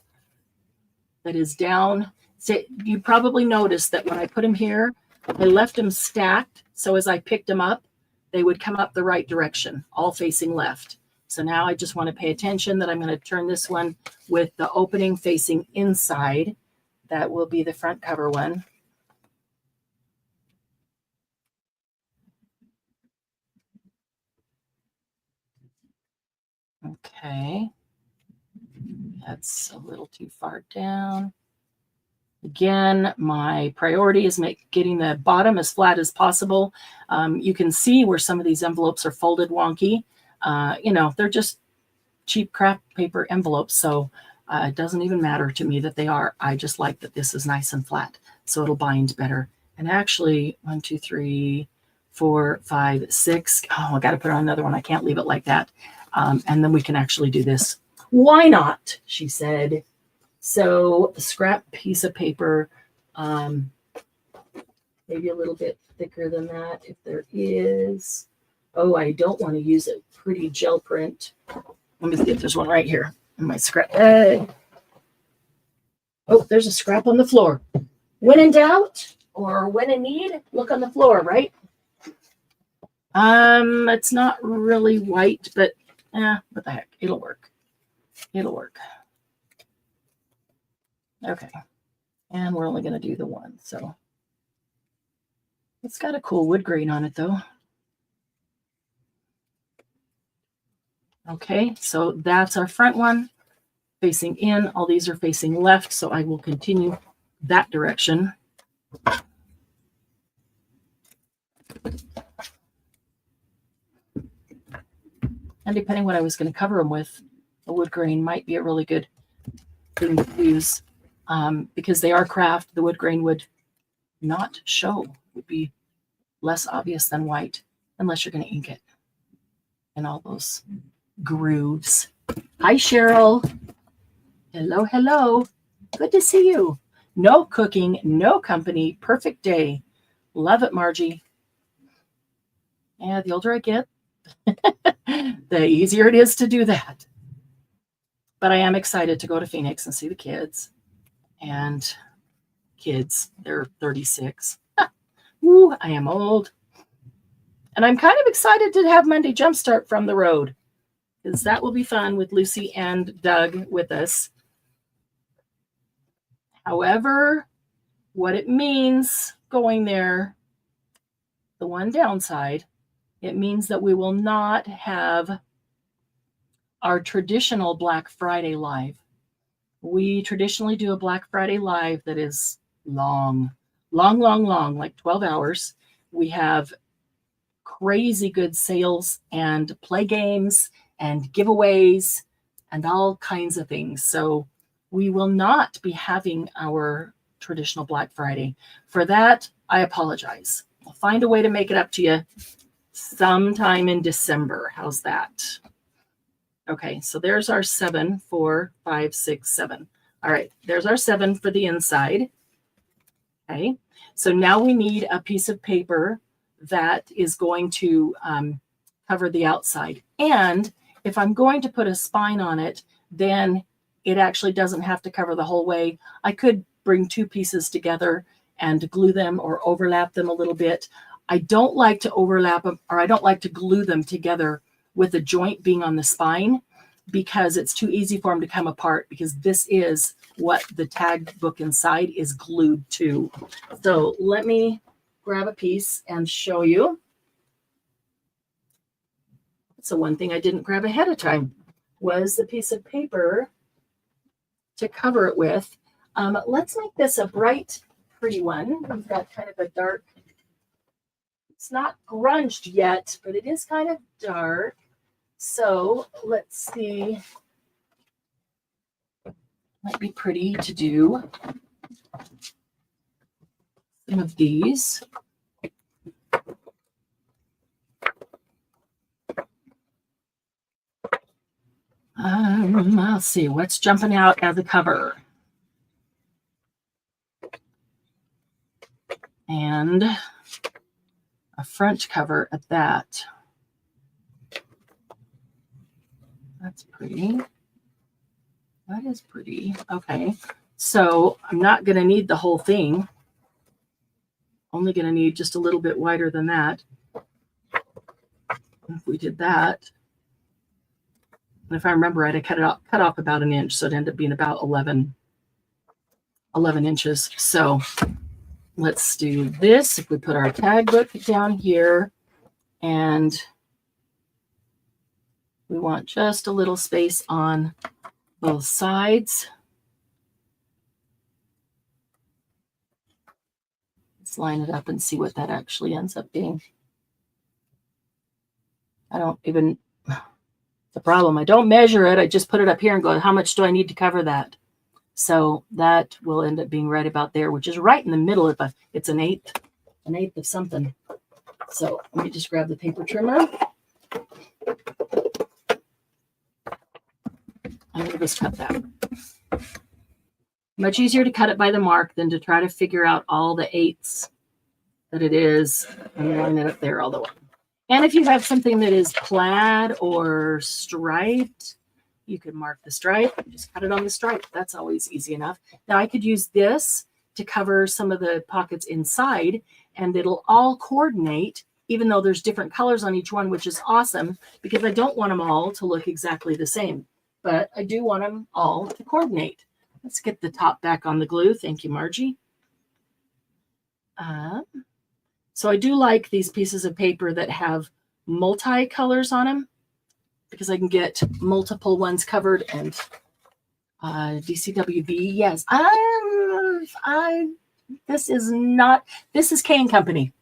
that is down. So you probably noticed that when I put them here, I left them stacked. So as I picked them up, they would come up the right direction, all facing left. So now I just want to pay attention that I'm going to turn this one with the opening facing inside. That will be the front cover one. Okay. That's a little too far down. Again, my priority is getting the bottom as flat as possible. You can see where some of these envelopes are folded wonky. You know, they're just cheap craft paper envelopes, so it doesn't even matter to me that they are. I just like that this is nice and flat, so it'll bind better. And actually, 1, 2, 3, 4, 5, 6. Oh, I got to put on another one. I can't leave it like that. And then we can actually do this. Why not? She said. So the scrap piece of paper, maybe a little bit thicker than that if there is. Oh, I don't want to use a pretty gel print. Let me see if there's one right here in my scrap. Oh, there's a scrap on the floor. When in doubt or when in need, look on the floor, right? It's not really white, but what the heck? It'll work. It'll work. Okay. And we're only going to do the one. So it's got a cool wood grain on it, though. Okay, so that's our front one facing in. All these are facing left, so I will continue that direction. And depending what I was going to cover them with, the wood grain might be a really good thing to use. Because they are craft, the wood grain would not show. It would be less obvious than white, unless you're going to ink it. And all those grooves. Hi, Cheryl. Hello, hello. Good to see you. No cooking, no company, perfect day. Love it, Margie. Yeah, the older I get, the easier it is to do that. But I am excited to go to Phoenix and see the kids. And kids, they're 36. Woo, I am old. And I'm kind of excited to have Monday Jumpstart from the road, because that will be fun with Lucy and Doug with us. However, what it means going there, the one downside, it means that we will not have our traditional Black Friday live. We traditionally do a Black Friday live that is long, like 12 hours. We have crazy good sales and play games and giveaways and all kinds of things. So we will not be having our traditional Black Friday. For that, I apologize. I'll find a way to make it up to you sometime in December. How's that? Okay, so there's our 7, 4, 5, 6, 7. All right, there's our 7 for the inside. Okay, so now we need a piece of paper that is going to cover the outside. And if I'm going to put a spine on it, then it actually doesn't have to cover the whole way. I could bring 2 pieces together and glue them or overlap them a little bit. I don't like to overlap them, or I don't like to glue them together with a joint being on the spine, because it's too easy for them to come apart, because this is what the tag book inside is glued to. So let me grab a piece and show you. So one thing I didn't grab ahead of time was the piece of paper to cover it with. Let's make this a bright, pretty one. We've got kind of a dark, it's not grunged yet, but it is kind of dark. So let's see. Might be pretty to do. some of these. Let's see what's jumping out as a cover. And a front cover at that. That's pretty. That is pretty. Okay. So I'm not going to need the whole thing. Only going to need just a little bit wider than that. If we did that, and if I remember right, I cut off about an inch, so it ended up being about 11 inches. So let's do this. If we put our tag book down here, and we want just a little space on both sides. Let's line it up and see what that actually ends up being. I don't even, the problem, I don't measure it. I just put it up here and go, how much do I need to cover that? So that will end up being right about there, which is right in the middle of it's an eighth of something. So let me just grab the paper trimmer. I'm going to just cut that. Much easier to cut it by the mark than to try to figure out all the eighths that it is and line it up there all the way. And if you have something that is plaid or striped, you can mark the stripe and just cut it on the stripe. That's always easy enough. Now I could use this to cover some of the pockets inside, and it'll all coordinate, even though there's different colors on each one, which is awesome because I don't want them all to look exactly the same, but I do want them all to coordinate. Let's get the top back on the glue. Thank you, Margie. So I do like these pieces of paper that have multi-colors on them because I can get multiple ones covered. And DCWV, yes. This is K & Company.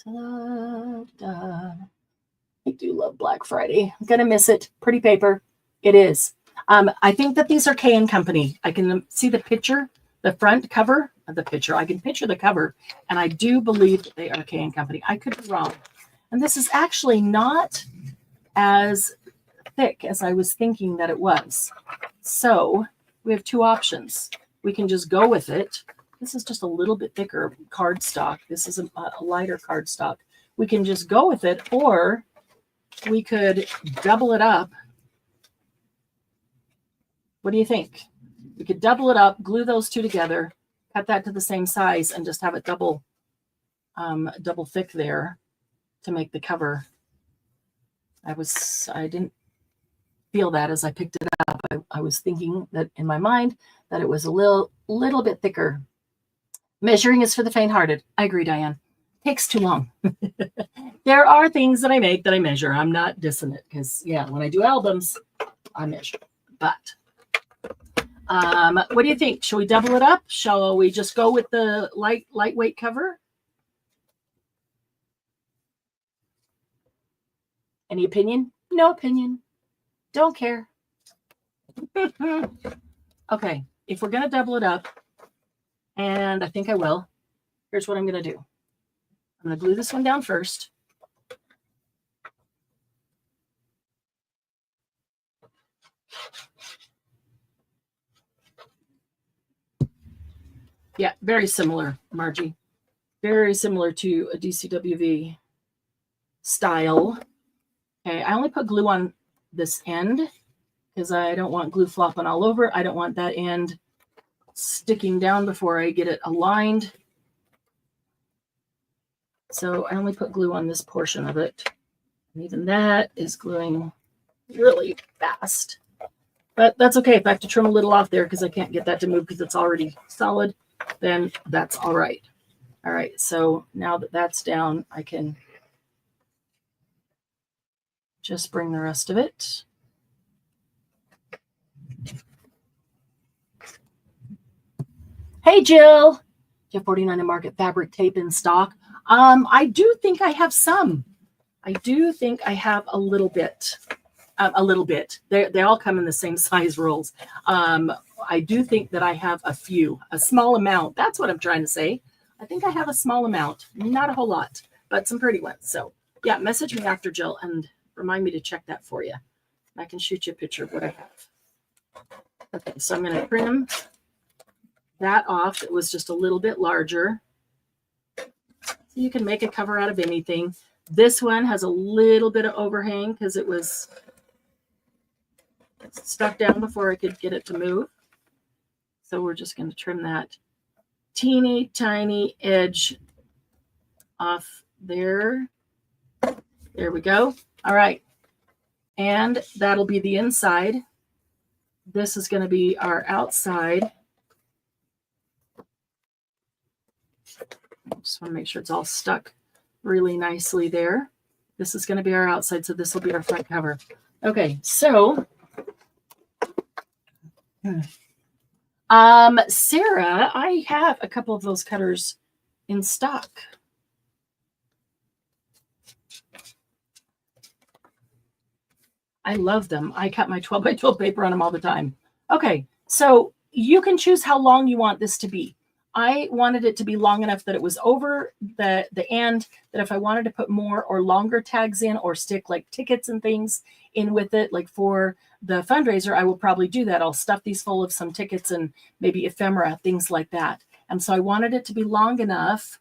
I do love Black Friday. I'm going to miss it. Pretty paper. It is. I think that these are K & Company. I can see the picture, the front cover of the picture. I can picture the cover, and I do believe that they are K & Company. I could be wrong. And this is actually not as thick as I was thinking that it was. So we have two options. We can just go with it. This is just a little bit thicker cardstock. This is a lighter cardstock. We can just go with it, or we could double it up. What do you think? We could double it up, glue those two together, cut that to the same size, and just have it double thick there to make the cover. I didn't feel that as I picked it up. I was thinking that in my mind that it was a little bit thicker. Measuring is for the faint-hearted. I agree, Diane. Takes too long. There are things that I make that I measure. I'm not dissing it because, yeah, when I do albums, I measure. But what do you think? Shall we double it up? Shall we just go with the lightweight cover? Any opinion? No opinion. Don't care. Okay, if we're going to double it up, and I think I will, here's what I'm going to do. I'm going to glue this one down first. Yeah, very similar, Margie. Very similar to a DCWV style. Okay, I only put glue on this end because I don't want glue flopping all over. I don't want that end sticking down before I get it aligned. So I only put glue on this portion of it. And even that is gluing really fast. But that's okay. If I have to trim a little off there because I can't get that to move because it's already solid, then that's all right. All right, so now that that's down, I can just bring the rest of it. Hey, Jill. Do you have 49 and Market fabric tape in stock? I do think I have some. I do think I have a little bit. They all come in the same size rolls. I do think that I have a small amount. That's what I'm trying to say. I think I have a small amount, not a whole lot, but some pretty ones. So yeah, message me after, Jill, and remind me to check that for you. I can shoot you a picture of what I have. Okay, so I'm going to trim that off. It was just a little bit larger. So you can make a cover out of anything. This one has a little bit of overhang because it was stuck down before I could get it to move. So we're just going to trim that teeny tiny edge off there. There we go. All right. And that'll be the inside. This is going to be our outside. Just want to make sure it's all stuck really nicely there. This is going to be our outside, so this will be our front cover. Okay, so Sarah, I have a couple of those cutters in stock. I love them. I cut my 12 by 12 paper on them all the time. Okay, so you can choose how long you want this to be. I wanted it to be long enough that it was over the end, that if I wanted to put more or longer tags in or stick like tickets and things in with it, like for the fundraiser, I will probably do that. I'll stuff these full of some tickets and maybe ephemera, things like that. And so I wanted it to be long enough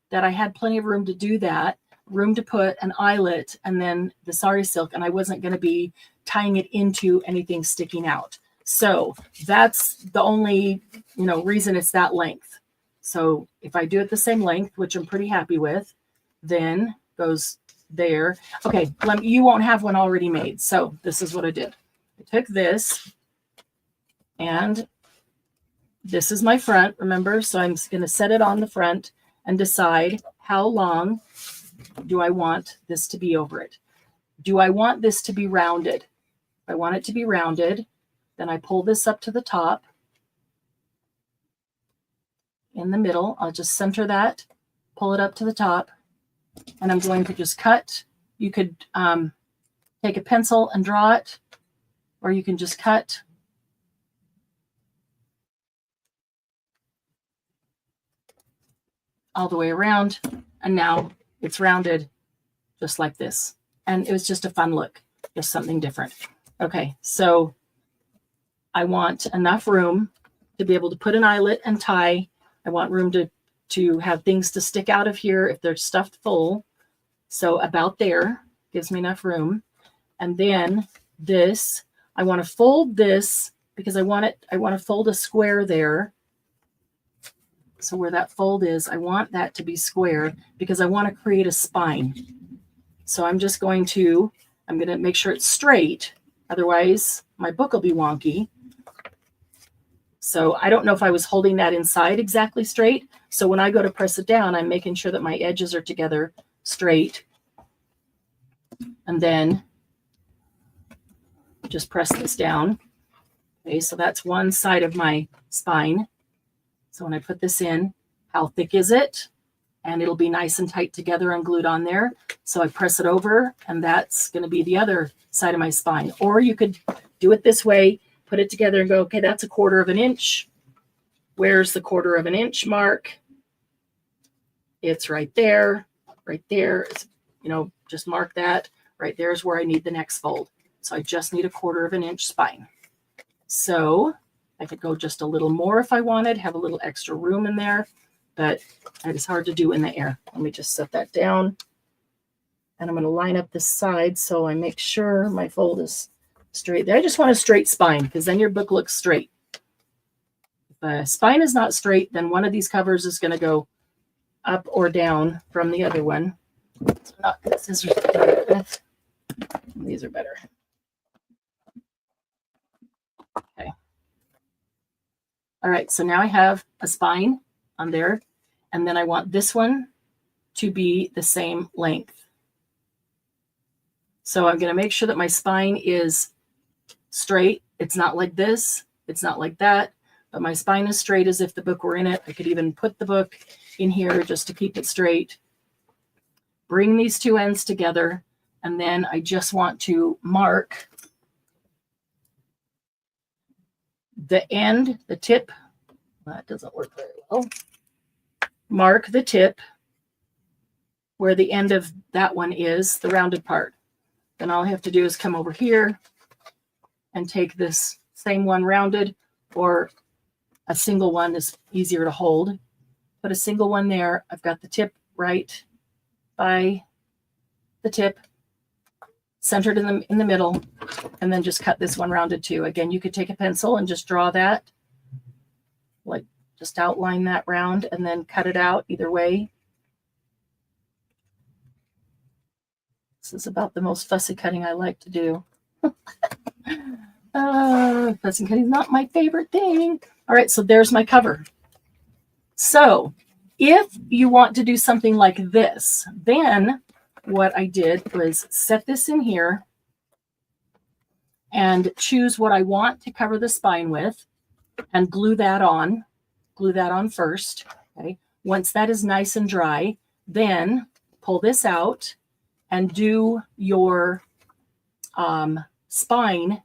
that I had plenty of room to do that, room to put an eyelet and then the sari silk, and I wasn't going to be tying it into anything sticking out. So that's the only, reason it's that length. So if I do it the same length, which I'm pretty happy with, then goes there. Okay, you won't have one already made. So this is what I did. I took this and this is my front, remember? So I'm going to set it on the front and decide how long do I want this to be over it. Do I want this to be rounded? If I want it to be rounded, then I pull this up to the top. In the middle, I'll just center that, pull it up to the top, and I'm going to just cut. You could take a pencil and draw it, or you can just cut. All the way around, and now it's rounded just like this. And it was just a fun look, just something different. Okay, so I want enough room to be able to put an eyelet and tie. I want room to have things to stick out of here if they're stuffed full. So about there gives me enough room. And then this, I want to fold this because I want to fold a square there. So where that fold is, I want that to be square because I want to create a spine. So I'm going to make sure it's straight. Otherwise, my book will be wonky. So I don't know if I was holding that inside exactly straight. So when I go to press it down, I'm making sure that my edges are together straight. And then just press this down. Okay, so that's one side of my spine. So when I put this in, how thick is it? And it'll be nice and tight together and glued on there. So I press it over, and that's going to be the other side of my spine. Or you could do it this way, put it together and go, okay, that's 1/4 inch. Where's the 1/4 inch mark? It's right there, right there. It's, just mark that. Right there is where I need the next fold. So I just need 1/4 inch spine. So I could go just a little more if I wanted, have a little extra room in there, but it's hard to do in the air. Let me just set that down. And I'm going to line up this side so I make sure my fold is straight there. I just want a straight spine because then your book looks straight. If the spine is not straight, then one of these covers is going to go up or down from the other one. So not the scissors to start with. These are better. Okay. All right, so now I have a spine on there, and then I want this one to be the same length. So I'm going to make sure that my spine is straight. It's not like this. It's not like that. But my spine is straight as if the book were in it. I could even put the book in here just to keep it straight. Bring these two ends together. And then I just want to mark the end, the tip, that doesn't work very well. Mark the tip where the end of that one is, the rounded part. Then all I have to do is come over here and take this same one rounded, or a single one is easier to hold. Put a single one there. I've got the tip right by the tip, centered in the middle, and then just cut this one rounded too. Again, you could take a pencil and just draw that, like just outline that round and then cut it out either way. This is about the most fussy cutting I like to do. Fussy cutting is not my favorite thing. All right, so there's my cover. So if you want to do something like this, then what I did was set this in here and choose what I want to cover the spine with and glue that on. Glue that on first. Okay. Once that is nice and dry, then pull this out and do your spine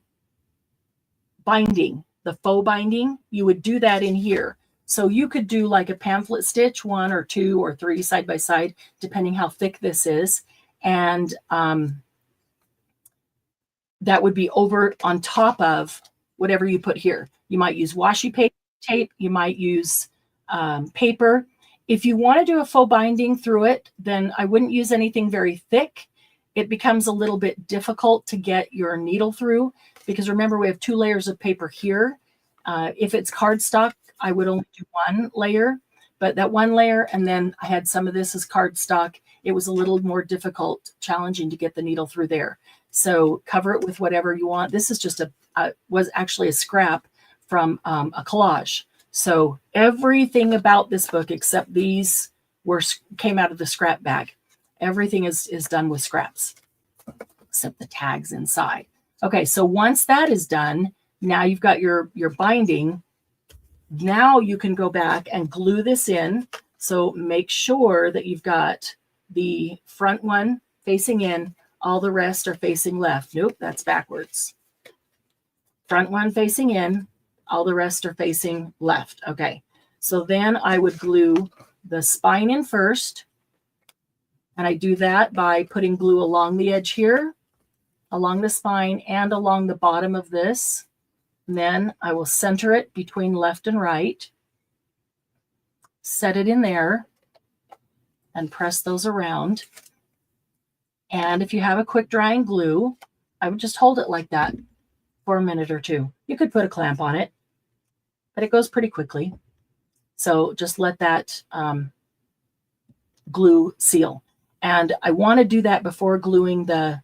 binding, the faux binding. You would do that in here. So you could do like a pamphlet stitch, 1 or 2 or 3 side by side, depending how thick this is. And that would be over on top of whatever you put here. You might use washi tape. You might use paper. If you want to do a faux binding through it, then I wouldn't use anything very thick. It becomes a little bit difficult to get your needle through because remember, we have 2 layers of paper here. If it's cardstock, I would only do 1 layer, but that 1 layer, and then I had some of this as cardstock. It was a little more difficult, challenging to get the needle through there. So cover it with whatever you want. This is just was actually a scrap from a collage. So everything about this book, except these, came out of the scrap bag. Everything is done with scraps, except the tags inside. Okay, so once that is done, now you've got your binding. Now you can go back and glue this in. So make sure that you've got the front one facing in, all the rest are facing left. Nope, that's backwards. Front one facing in, all the rest are facing left. Okay, so then I would glue the spine in first. And I do that by putting glue along the edge here, along the spine, and along the bottom of this. And then I will center it between left and right, set it in there, and press those around. And if you have a quick drying glue, I would just hold it like that for a minute or 2. You could put a clamp on it, but it goes pretty quickly. So just let that glue seal. And I want to do that before gluing the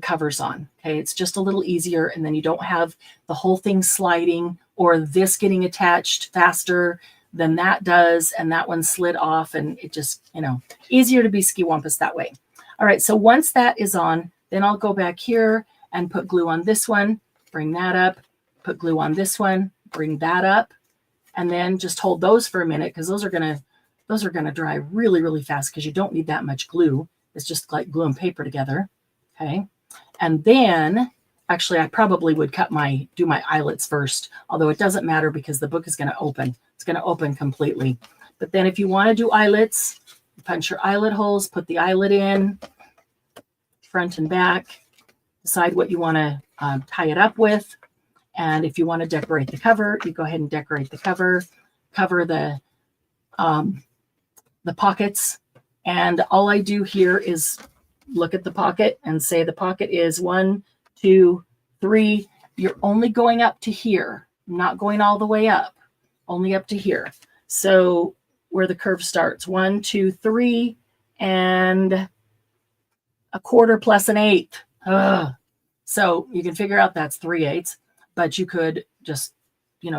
covers on. Okay, it's just a little easier, and then you don't have the whole thing sliding or this getting attached faster than that does, and that one slid off, and it just, easier to be ski-wampus that way. All right, so once that is on, then I'll go back here and put glue on this one, bring that up, put glue on this one, bring that up, and then just hold those for a minute because those are gonna dry really, really fast because you don't need that much glue. It's just like glue and paper together. Okay. And then actually I probably would do my eyelets first, although it doesn't matter because the book is going to open. It's going to open completely. But then if you want to do eyelets, punch your eyelet holes, put the eyelet in front and back, decide what you want to tie it up with. And if you want to decorate the cover, you go ahead and decorate the cover, cover the pockets. And all I do here is look at the pocket and say the pocket is 1, 2, 3. You're only going up to here, not going all the way up, only up to here. So where the curve starts, 1, 2, 3, and 1/4 plus 1/8. So you can figure out that's 3/8, but you could just,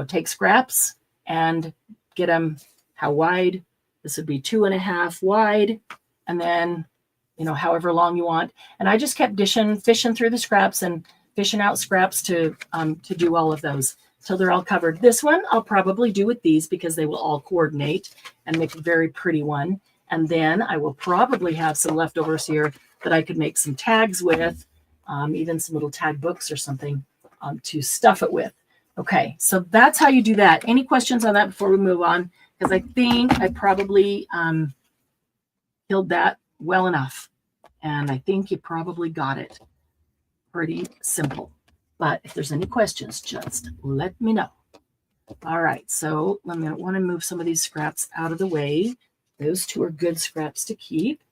take scraps and get them how wide. This would be 2.5 wide, and then, however long you want. And I just kept fishing through the scraps and fishing out scraps to do all of those till they're all covered. This one I'll probably do with these because they will all coordinate and make a very pretty one. And then I will probably have some leftovers here that I could make some tags with, even some little tag books or something to stuff it with. Okay, so that's how you do that. Any questions on that before we move on? Because I think I probably killed that well enough. And I think you probably got it. Pretty simple. But if there's any questions, just let me know. All right, so I'm going to want to move some of these scraps out of the way. Those two are good scraps to keep.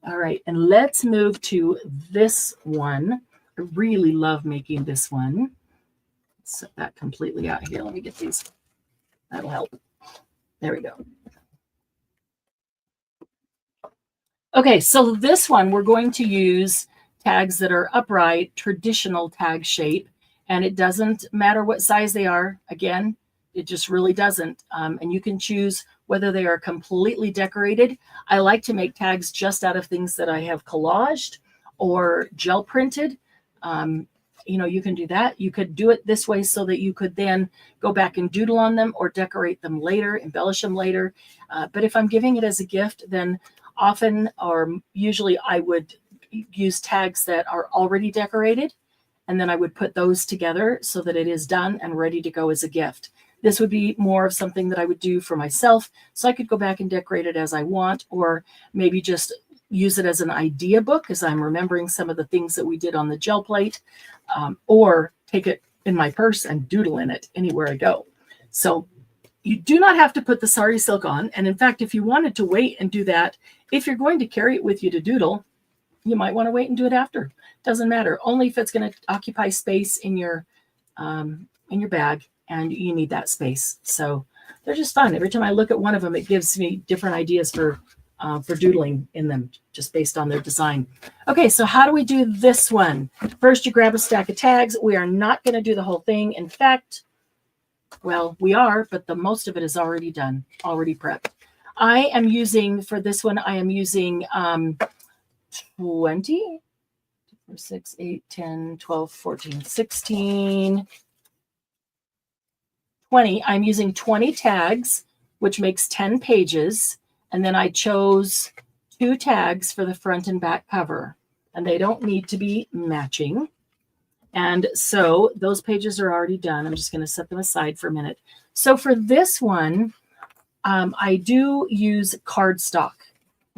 All right, and let's move to this one. I really love making this one. Set that completely out here. Let me get these. That'll help. There we go. Okay, so this one we're going to use tags that are upright, traditional tag shape, and it doesn't matter what size they are. Again, it just really doesn't. And you can choose whether they are completely decorated. I like to make tags just out of things that I have collaged or gel printed. You know, you can do that. You could do it this way so that you could then go back and doodle on them or decorate them later, embellish them later. But if I'm giving it as a gift, then often or usually I would use tags that are already decorated, and then I would put those together so that it is done and ready to go as a gift. This would be more of something that I would do for myself, so I could go back and decorate it as I want, or maybe just use it as an idea book as I'm remembering some of the things that we did on the gel plate, or take it in my purse and doodle in it anywhere I go. So you do not have to put the sari silk on. And in fact, if you wanted to wait and do that, if you're going to carry it with you to doodle, you might want to wait and do it after. Doesn't matter. Only if it's going to occupy space in your bag, and you need that space. So they're just fun. Every time I look at one of them, it gives me different ideas for doodling in them, just based on their design. Okay, so how do we do this one? First, you grab a stack of tags. We are not going to do the whole thing. In fact, well, we are, but the most of it is already done, already prepped. I am using, for this one, I am using 20, 6, 8, 10, 12, 14, 16, 20. I'm using 20 tags, which makes 10 pages. And then I chose 2 tags for the front and back cover. And they don't need to be matching. And so those pages are already done. I'm just going to set them aside for a minute. So for this one, I do use cardstock.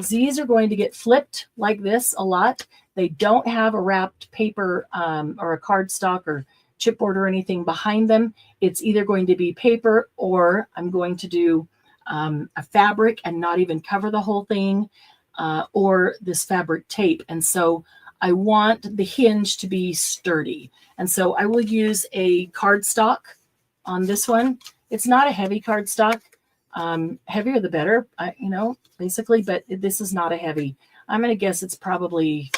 These are going to get flipped like this a lot. They don't have a wrapped paper or a cardstock or chipboard or anything behind them. It's either going to be paper, or I'm going to do a fabric and not even cover the whole thing, or this fabric tape. And so I want the hinge to be sturdy. And so I will use a cardstock on this one. It's not a heavy cardstock. Heavier the better, you know, basically, but this is not a heavy. I'm going to guess it's probably,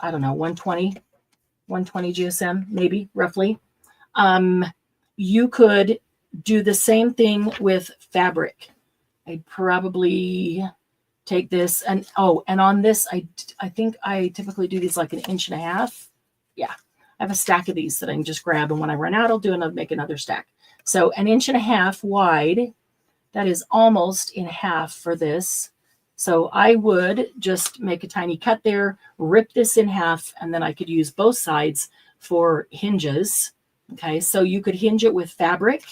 I don't know, 120 GSM, maybe, roughly. You could do the same thing with fabric. I'd probably take this and, oh, and on this, I think I typically do these like 1.5 inches. Yeah, I have a stack of these that I can just grab, and when I run out, I'll make another stack. So 1.5 inches wide, that is almost in half for this. So I would just make a tiny cut there, rip this in half, and then I could use both sides for hinges. Okay, so you could hinge it with fabric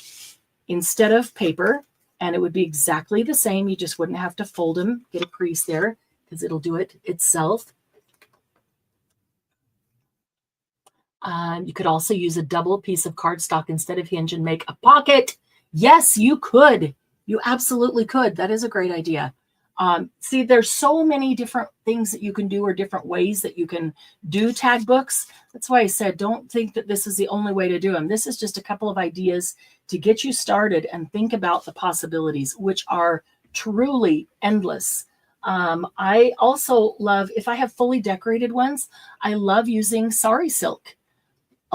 instead of paper, and it would be exactly the same. You just wouldn't have to fold them, get a crease there, because it'll do it itself. You could also use a double piece of cardstock instead of hinge and make a pocket. Yes, you could. You absolutely could. That is a great idea. See, there's so many different things that you can do, or different ways that you can do tag books. That's why I said, don't think that this is the only way to do them. This is just a couple of ideas to get you started and think about the possibilities, which are truly endless. I also love, if I have fully decorated ones, I love using sari silk.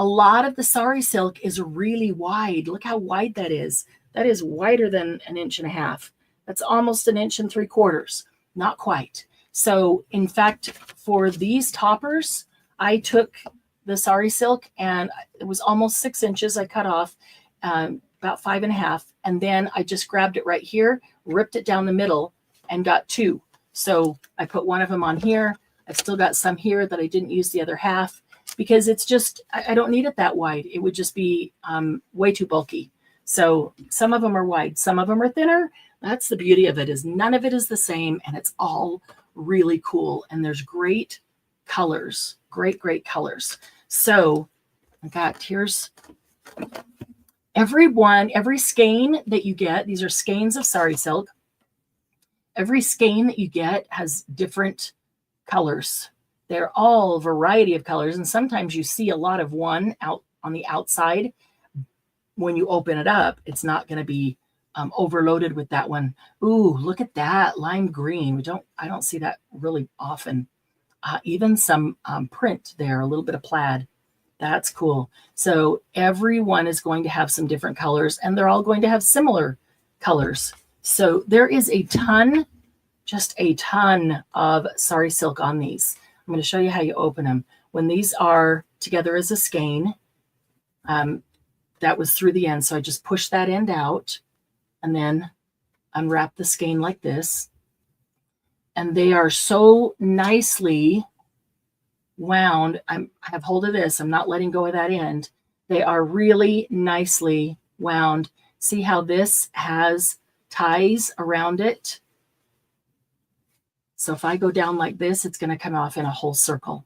A lot of the sari silk is really wide. Look how wide that is. That is wider than 1.5 inches. That's almost 1.75 inches. Not quite. So in fact, for these toppers, I took the sari silk, and it was almost 6 inches. I cut off about 5.5. And then I just grabbed it right here, ripped it down the middle, and got 2. So I put one of them on here. I've still got some here that I didn't use the other half. because it's just, I don't need it that wide. It would just be way too bulky. So some of them are wide, some of them are thinner. That's the beauty of it, is none of it is the same, and it's all really cool. And there's great colors, great colors. So I got, here's every skein that you get. These are skeins of sari silk. Every skein that you get has different colors. They're all a variety of colors. And sometimes you see a lot of one out on the outside. When you open it up, it's not going to be overloaded with that one. Ooh, look at that lime green. I don't see that really often. Even some print there, a little bit of plaid. That's cool. So everyone is going to have some different colors, and they're all going to have similar colors. So there is a ton, just a ton of sari silk on these. I'm going to show you how you open them. When these are together as a skein, that was through the end. So I just push that end out and then unwrap the skein like this. And they are so nicely wound. I have hold of this. I'm not letting go of that end. They are really nicely wound. See how this has ties around it? So if I go down like this, it's going to come off in a whole circle.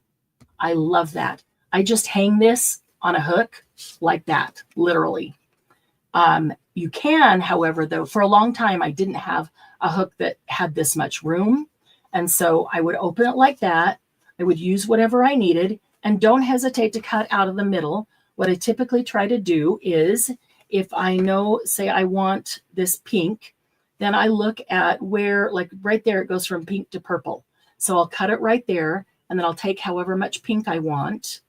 I love that. I just hang this on a hook like that, literally. You can, however, though, for a long time, I didn't have a hook that had this much room. And so I would open it like that. I would use whatever I needed, and don't hesitate to cut out of the middle. What I typically try to do is, if I know, say I want this pink, then I look at where, like right there, it goes from pink to purple. So I'll cut it right there, and then I'll take however much pink I want,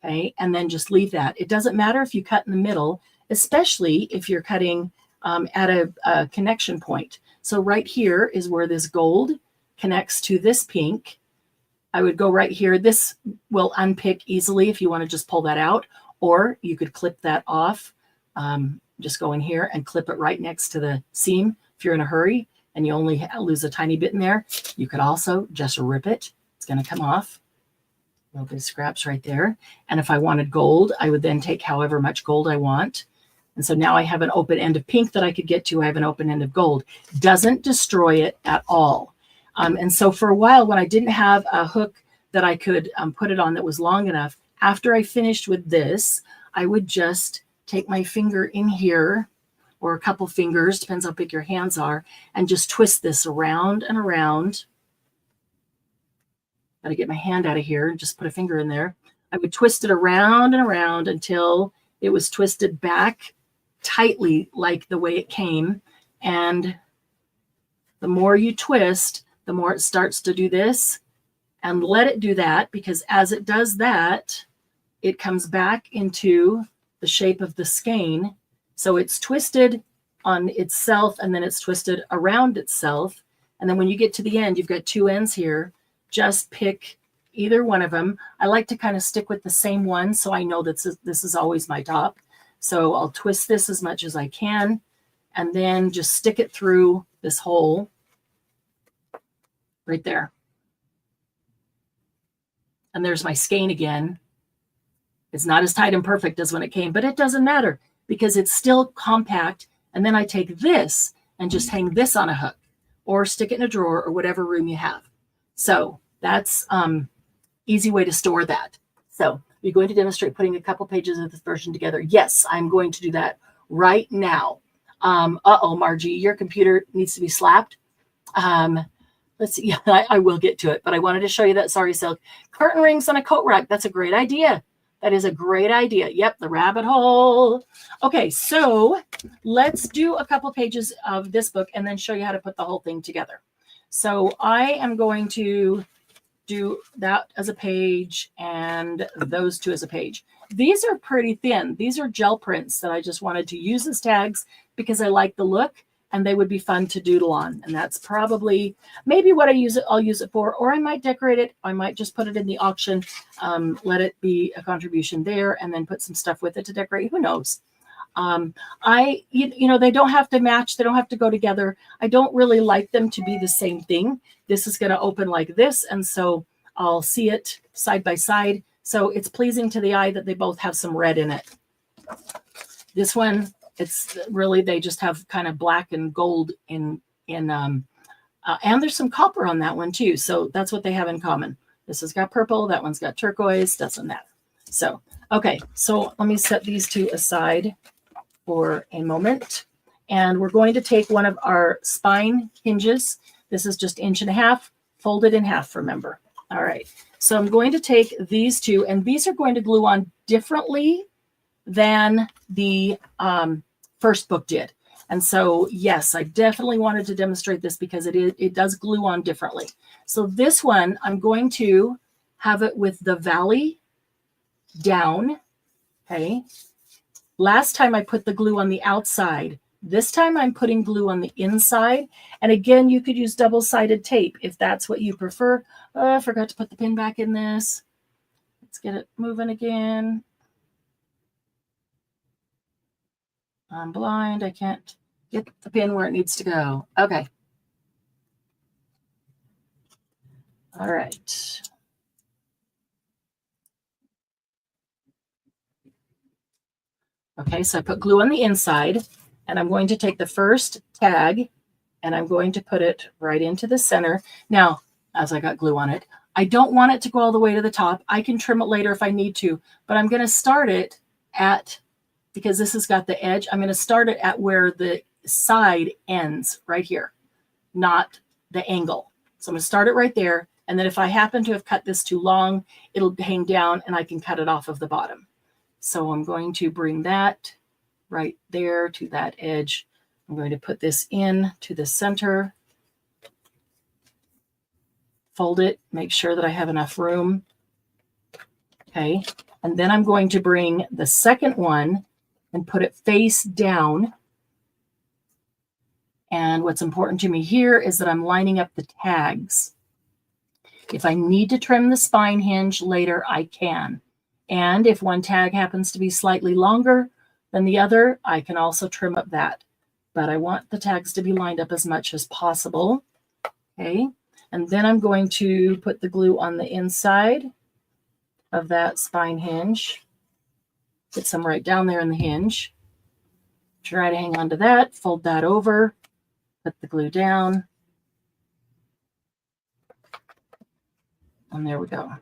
okay, and then just leave that. It doesn't matter if you cut in the middle, especially if you're cutting at a connection point. So right here is where this gold connects to this pink. I would go right here. This will unpick easily if you want to just pull that out, or you could clip that off. Just go in here and clip it right next to the seam. If you're in a hurry and you only lose a tiny bit in there, you could also just rip it. It's going to come off. A little bit of scraps right there. And if I wanted gold, I would then take however much gold I want. And so now I have an open end of pink that I could get to. I have an open end of gold. Doesn't destroy it at all. And so for a while, when I didn't have a hook that I could put it on that was long enough, after I finished with this, I would just take my finger in here, or a couple fingers, depends how big your hands are, and just twist this around and around. Got to get my hand out of here and just put a finger in there. I would twist it around and around until it was twisted back tightly like the way it came. And the more you twist, the more it starts to do this, and let it do that, because as it does that, it comes back into the shape of the skein. So it's twisted on itself, and then it's twisted around itself. And then when you get to the end, you've got two ends here. Just pick either one of them. I like to kind of stick with the same one, so I know that this is always my top. So I'll twist this as much as I can, and then just stick it through this hole right there. And there's my skein again. It's not as tight and perfect as when it came, but it doesn't matter because it's still compact. And then I take this and just hang this on a hook, or stick it in a drawer, or whatever room you have. So that's easy way to store that. So you're going to demonstrate putting a couple pages of this version together. Yes, I'm going to do that right now. Uh-oh, Margie, your computer needs to be slapped. Let's see. I will get to it, but I wanted to show you that sari silk curtain rings on a coat rack. That's a great idea. That is a great idea. Yep, the rabbit hole. Okay, so let's do a couple pages of this book and then show you how to put the whole thing together. So I am going to do that as a page and those two as a page. These are pretty thin. These are gel prints that I just wanted to use as tags because I like the look, and they would be fun to doodle on. And that's probably maybe what I'll use it for, or I might decorate it. I might just put it in the auction, let it be a contribution there, and then put some stuff with it to decorate. Who knows? They don't have to match. They don't have to go together. I don't really like them to be the same thing. This is going to open like this. And so I'll see it side by side. So it's pleasing to the eye that they both have some red in it. This one, it's really, they just have kind of black and gold and there's some copper on that one too. So that's what they have in common. This has got purple, that one's got turquoise, doesn't matter. So, okay, so let me set these two aside for a moment. And we're going to take one of our spine hinges. This is just 1.5 inches, folded in half, remember. All right, so I'm going to take these two, and these are going to glue on differently than the first book did. And so, yes, I definitely wanted to demonstrate this because it does glue on differently. So this one, I'm going to have it with the valley down, okay? Last time I put the glue on the outside. This time I'm putting glue on the inside. And again, you could use double-sided tape if that's what you prefer. Oh, I forgot to put the pin back in this. Let's get it moving again. I'm blind. I can't get the pin where it needs to go. Okay. All right. Okay, so I put glue on the inside, and I'm going to take the first tag, and I'm going to put it right into the center. Now, as I got glue on it, I don't want it to go all the way to the top. I can trim it later if I need to, but I'm going to start it at, because this has got the edge, I'm going to start it at where the side ends right here, not the angle. So I'm going to start it right there. And then if I happen to have cut this too long, it'll hang down and I can cut it off of the bottom. So I'm going to bring that right there to that edge. I'm going to put this in to the center, fold it, make sure that I have enough room. Okay. And then I'm going to bring the second one and put it face down. And what's important to me here is that I'm lining up the tags. If I need to trim the spine hinge later, I can. And if one tag happens to be slightly longer than the other, I can also trim up that. But I want the tags to be lined up as much as possible. Okay. And then I'm going to put the glue on the inside of that spine hinge. Get some right down there in the hinge. Try to hang on to that, fold that over, put the glue down. And there we go.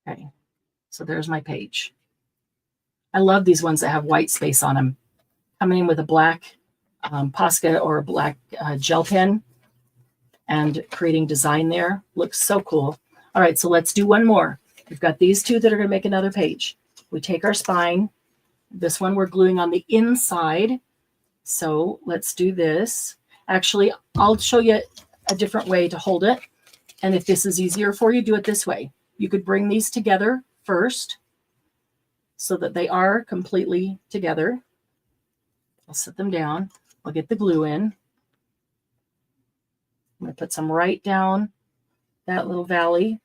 Okay, so there's my page. I love these ones that have white space on them. Coming in with a black Posca or a black gel pen and creating design there. Looks so cool. All right, so let's do one more. We've got these two that are going to make another page. We take our spine. This one we're gluing on the inside. So let's do this. Actually, I'll show you a different way to hold it. And if this is easier for you, do it this way. You could bring these together first so that they are completely together. I'll set them down. I'll get the glue in. I'm going to put some right down that little valley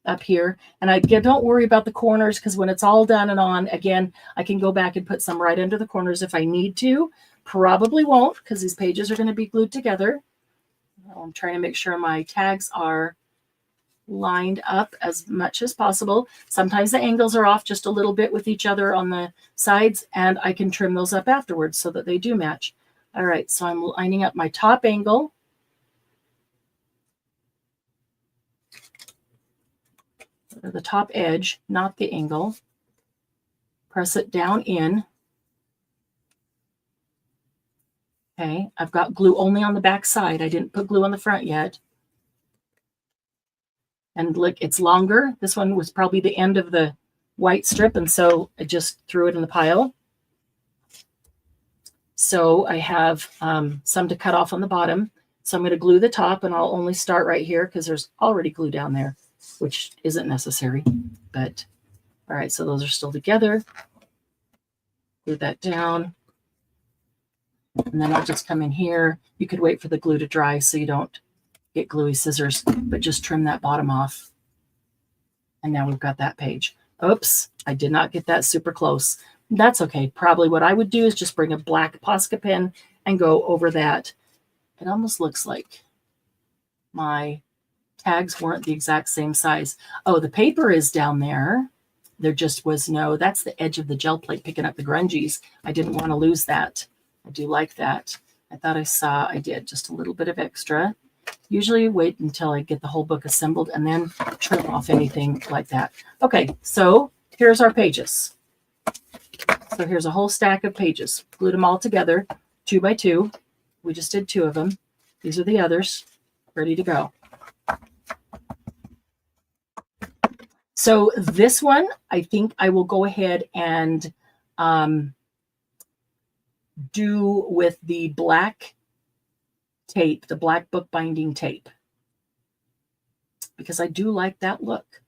up here. And don't worry about the corners, because when it's all done and on, again, I can go back and put some right under the corners if I need to. Probably won't, because these pages are going to be glued together. I'm trying to make sure my tags are lined up as much as possible. Sometimes the angles are off just a little bit with each other on the sides, and I can trim those up afterwards so that they do match. All right, so I'm lining up my top angle. Or the top edge, not the angle. Press it down in. Okay, I've got glue only on the back side. I didn't put glue on the front yet. And look, it's longer. This one was probably the end of the white strip, and so I just threw it in the pile. So I have some to cut off on the bottom. So I'm going to glue the top, and I'll only start right here because there's already glue down there, which isn't necessary. But all right, so those are still together. Glue that down. And then I'll just come in here. You could wait for the glue to dry so you don't get gluey scissors, but just trim that bottom off. And now we've got that page. Oops, I did not get that super close. That's okay. Probably what I would do is just bring a black Posca pen and go over that. It almost looks like my tags weren't the exact same size. Oh, the paper is down there. There just was no, that's the edge of the gel plate picking up the grungies. I didn't want to lose that. I do like that. I thought I did just a little bit of extra. Usually wait until I get the whole book assembled and then trim off anything like that. Okay, so here's our pages. So here's a whole stack of pages. Glued them all together, 2 by 2. We just did 2 of them. These are the others, ready to go. So this one, I think I will go ahead and do with the black tape, the black bookbinding tape, because I do like that look.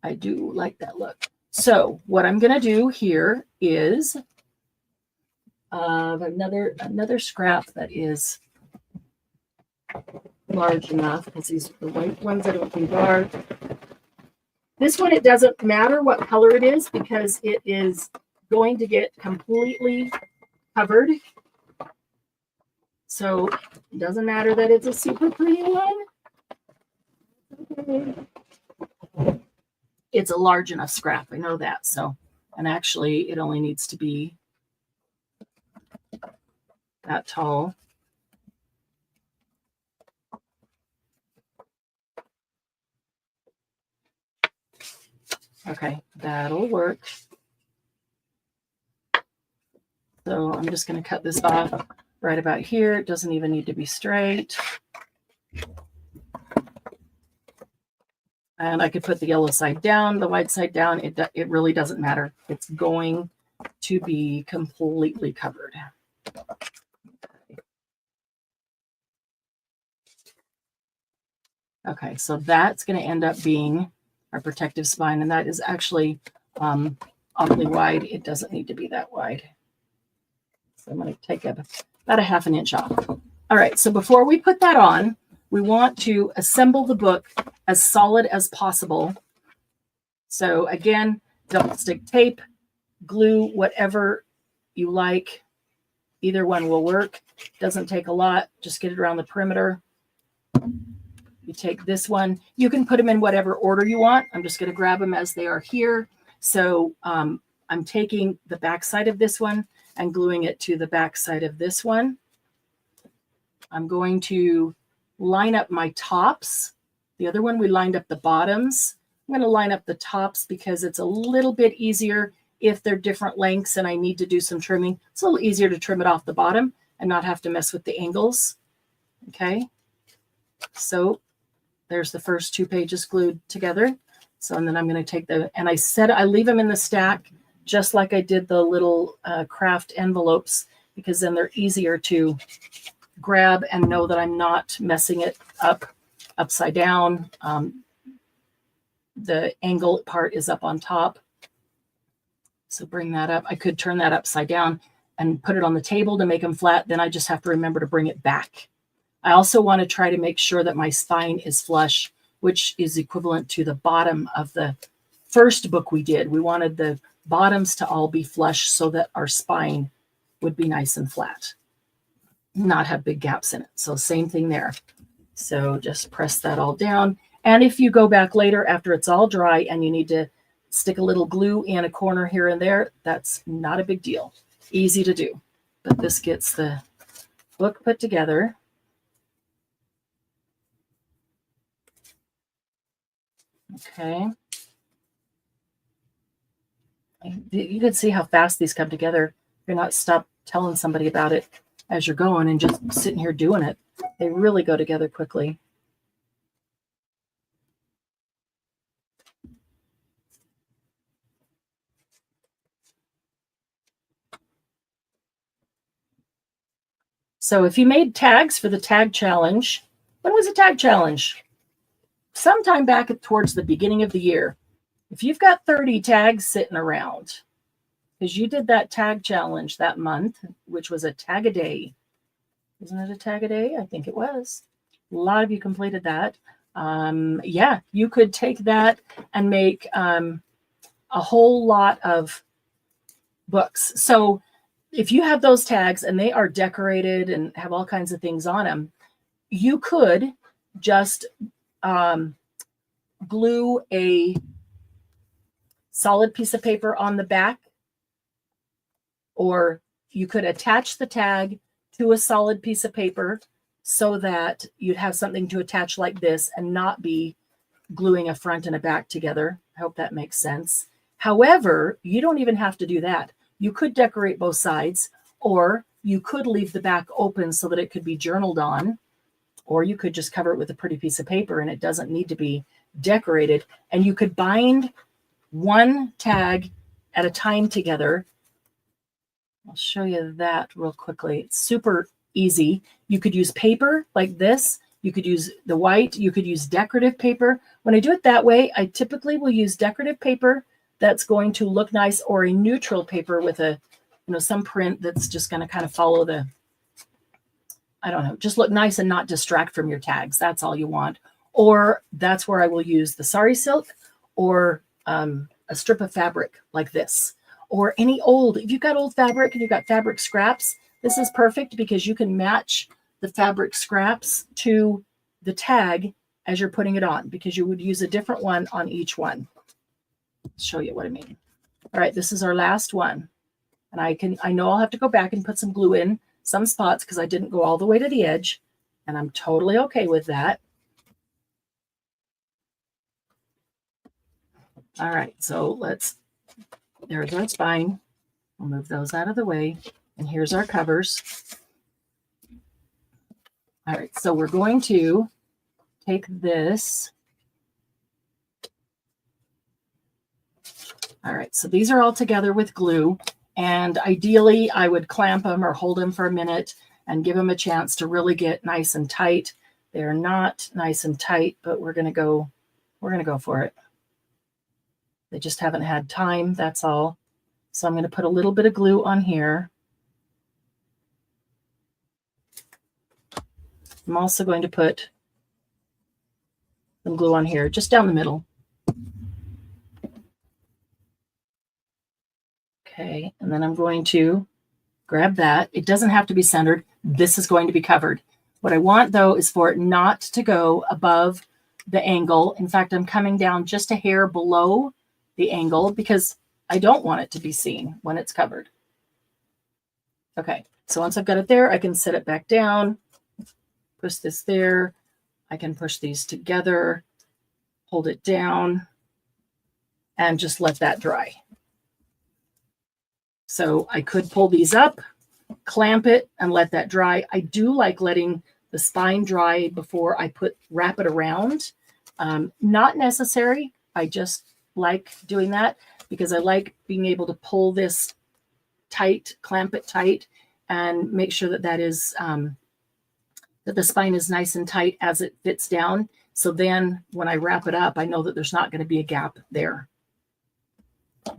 I do like that look. So what I'm going to do here is another scrap that is large enough, because these are the white ones I don't think are. This one, it doesn't matter what color it is because it is going to get completely covered. So it doesn't matter that it's a super pretty one. Okay. It's a large enough scrap. I know that. So, and actually it only needs to be that tall. Okay, that'll work. So I'm just going to cut this off right about here. It doesn't even need to be straight. And I could put the yellow side down, the white side down. It really doesn't matter. It's going to be completely covered. Okay, so that's going to end up being our protective spine, and that is actually awfully wide. It doesn't need to be that wide. So I'm going to take about a ½ inch off. All right, so before we put that on, we want to assemble the book as solid as possible. So again, double stick tape, glue, whatever you like. Either one will work. Doesn't take a lot. Just get it around the perimeter. You take this one. You can put them in whatever order you want. I'm just going to grab them as they are here. So I'm taking the back side of this one and gluing it to the back side of this one. I'm going to line up my tops. The other one, we lined up the bottoms. I'm going to line up the tops because it's a little bit easier if they're different lengths and I need to do some trimming. It's a little easier to trim it off the bottom and not have to mess with the angles. Okay. So there's the first 2 pages glued together. So, and then I'm going to take and I said I leave them in the stack just like I did the little craft envelopes, because then they're easier to grab and know that I'm not messing it up upside down. The angle part is up on top. So bring that up. I could turn that upside down and put it on the table to make them flat. Then I just have to remember to bring it back. I also want to try to make sure that my spine is flush, which is equivalent to the bottom of the first book we did. We wanted the bottoms to all be flush so that our spine would be nice and flat, not have big gaps in it. So same thing there. So just press that all down. And if you go back later after it's all dry and you need to stick a little glue in a corner here and there, that's not a big deal. Easy to do. But this gets the book put together. Okay. You can see how fast these come together. You're not stop telling somebody about it as you're going and just sitting here doing it. They really go together quickly. So if you made tags for the tag challenge, when was the tag challenge? Sometime back towards the beginning of the year. If you've got 30 tags sitting around, because you did that tag challenge that month, which was a tag a day. Isn't it a tag a day? I think it was. A lot of you completed that. Yeah, you could take that and make a whole lot of books. So if you have those tags and they are decorated and have all kinds of things on them, you could just glue a solid piece of paper on the back, or you could attach the tag to a solid piece of paper so that you'd have something to attach like this and not be gluing a front and a back together. I hope that makes sense. However, you don't even have to do that. You could decorate both sides, or you could leave the back open so that it could be journaled on, or you could just cover it with a pretty piece of paper and it doesn't need to be decorated. And you could bind one tag at a time together. I'll show you that real quickly. It's super easy. You could use paper like this. You could use the white. You could use decorative paper. When I do it that way, I typically will use decorative paper that's going to look nice, or a neutral paper with a, some print that's just going to kind of follow the, I don't know, just look nice and not distract from your tags. That's all you want. Or that's where I will use the sari silk, or a strip of fabric like this, or any old, if you've got old fabric and you've got fabric scraps, this is perfect because you can match the fabric scraps to the tag as you're putting it on, because you would use a different one on each one. I'll show you what I mean. All right, this is our last one. And I know I'll have to go back and put some glue in some spots because I didn't go all the way to the edge, and I'm totally okay with that. All right, so there's our spine. We'll move those out of the way. And here's our covers. All right, so we're going to take this. All right, so these are all together with glue. And ideally, I would clamp them or hold them for a minute and give them a chance to really get nice and tight. They're not nice and tight, but we're going to go for it. They just haven't had time, that's all. So I'm going to put a little bit of glue on here. I'm also going to put some glue on here, just down the middle. Okay, and then I'm going to grab that. It doesn't have to be centered. This is going to be covered. What I want, though, is for it not to go above the angle. In fact, I'm coming down just a hair below the angle because I don't want it to be seen when it's covered. Okay, so once I've got it there, I can set it back down, push this there. I can push these together, hold it down, and just let that dry. So I could pull these up, clamp it, and let that dry. I do like letting the spine dry before I wrap it around. Not necessary. I just like doing that because I like being able to pull this tight, clamp it tight, and make sure that that the spine is nice and tight as it fits down. So then when I wrap it up, I know that there's not going to be a gap there.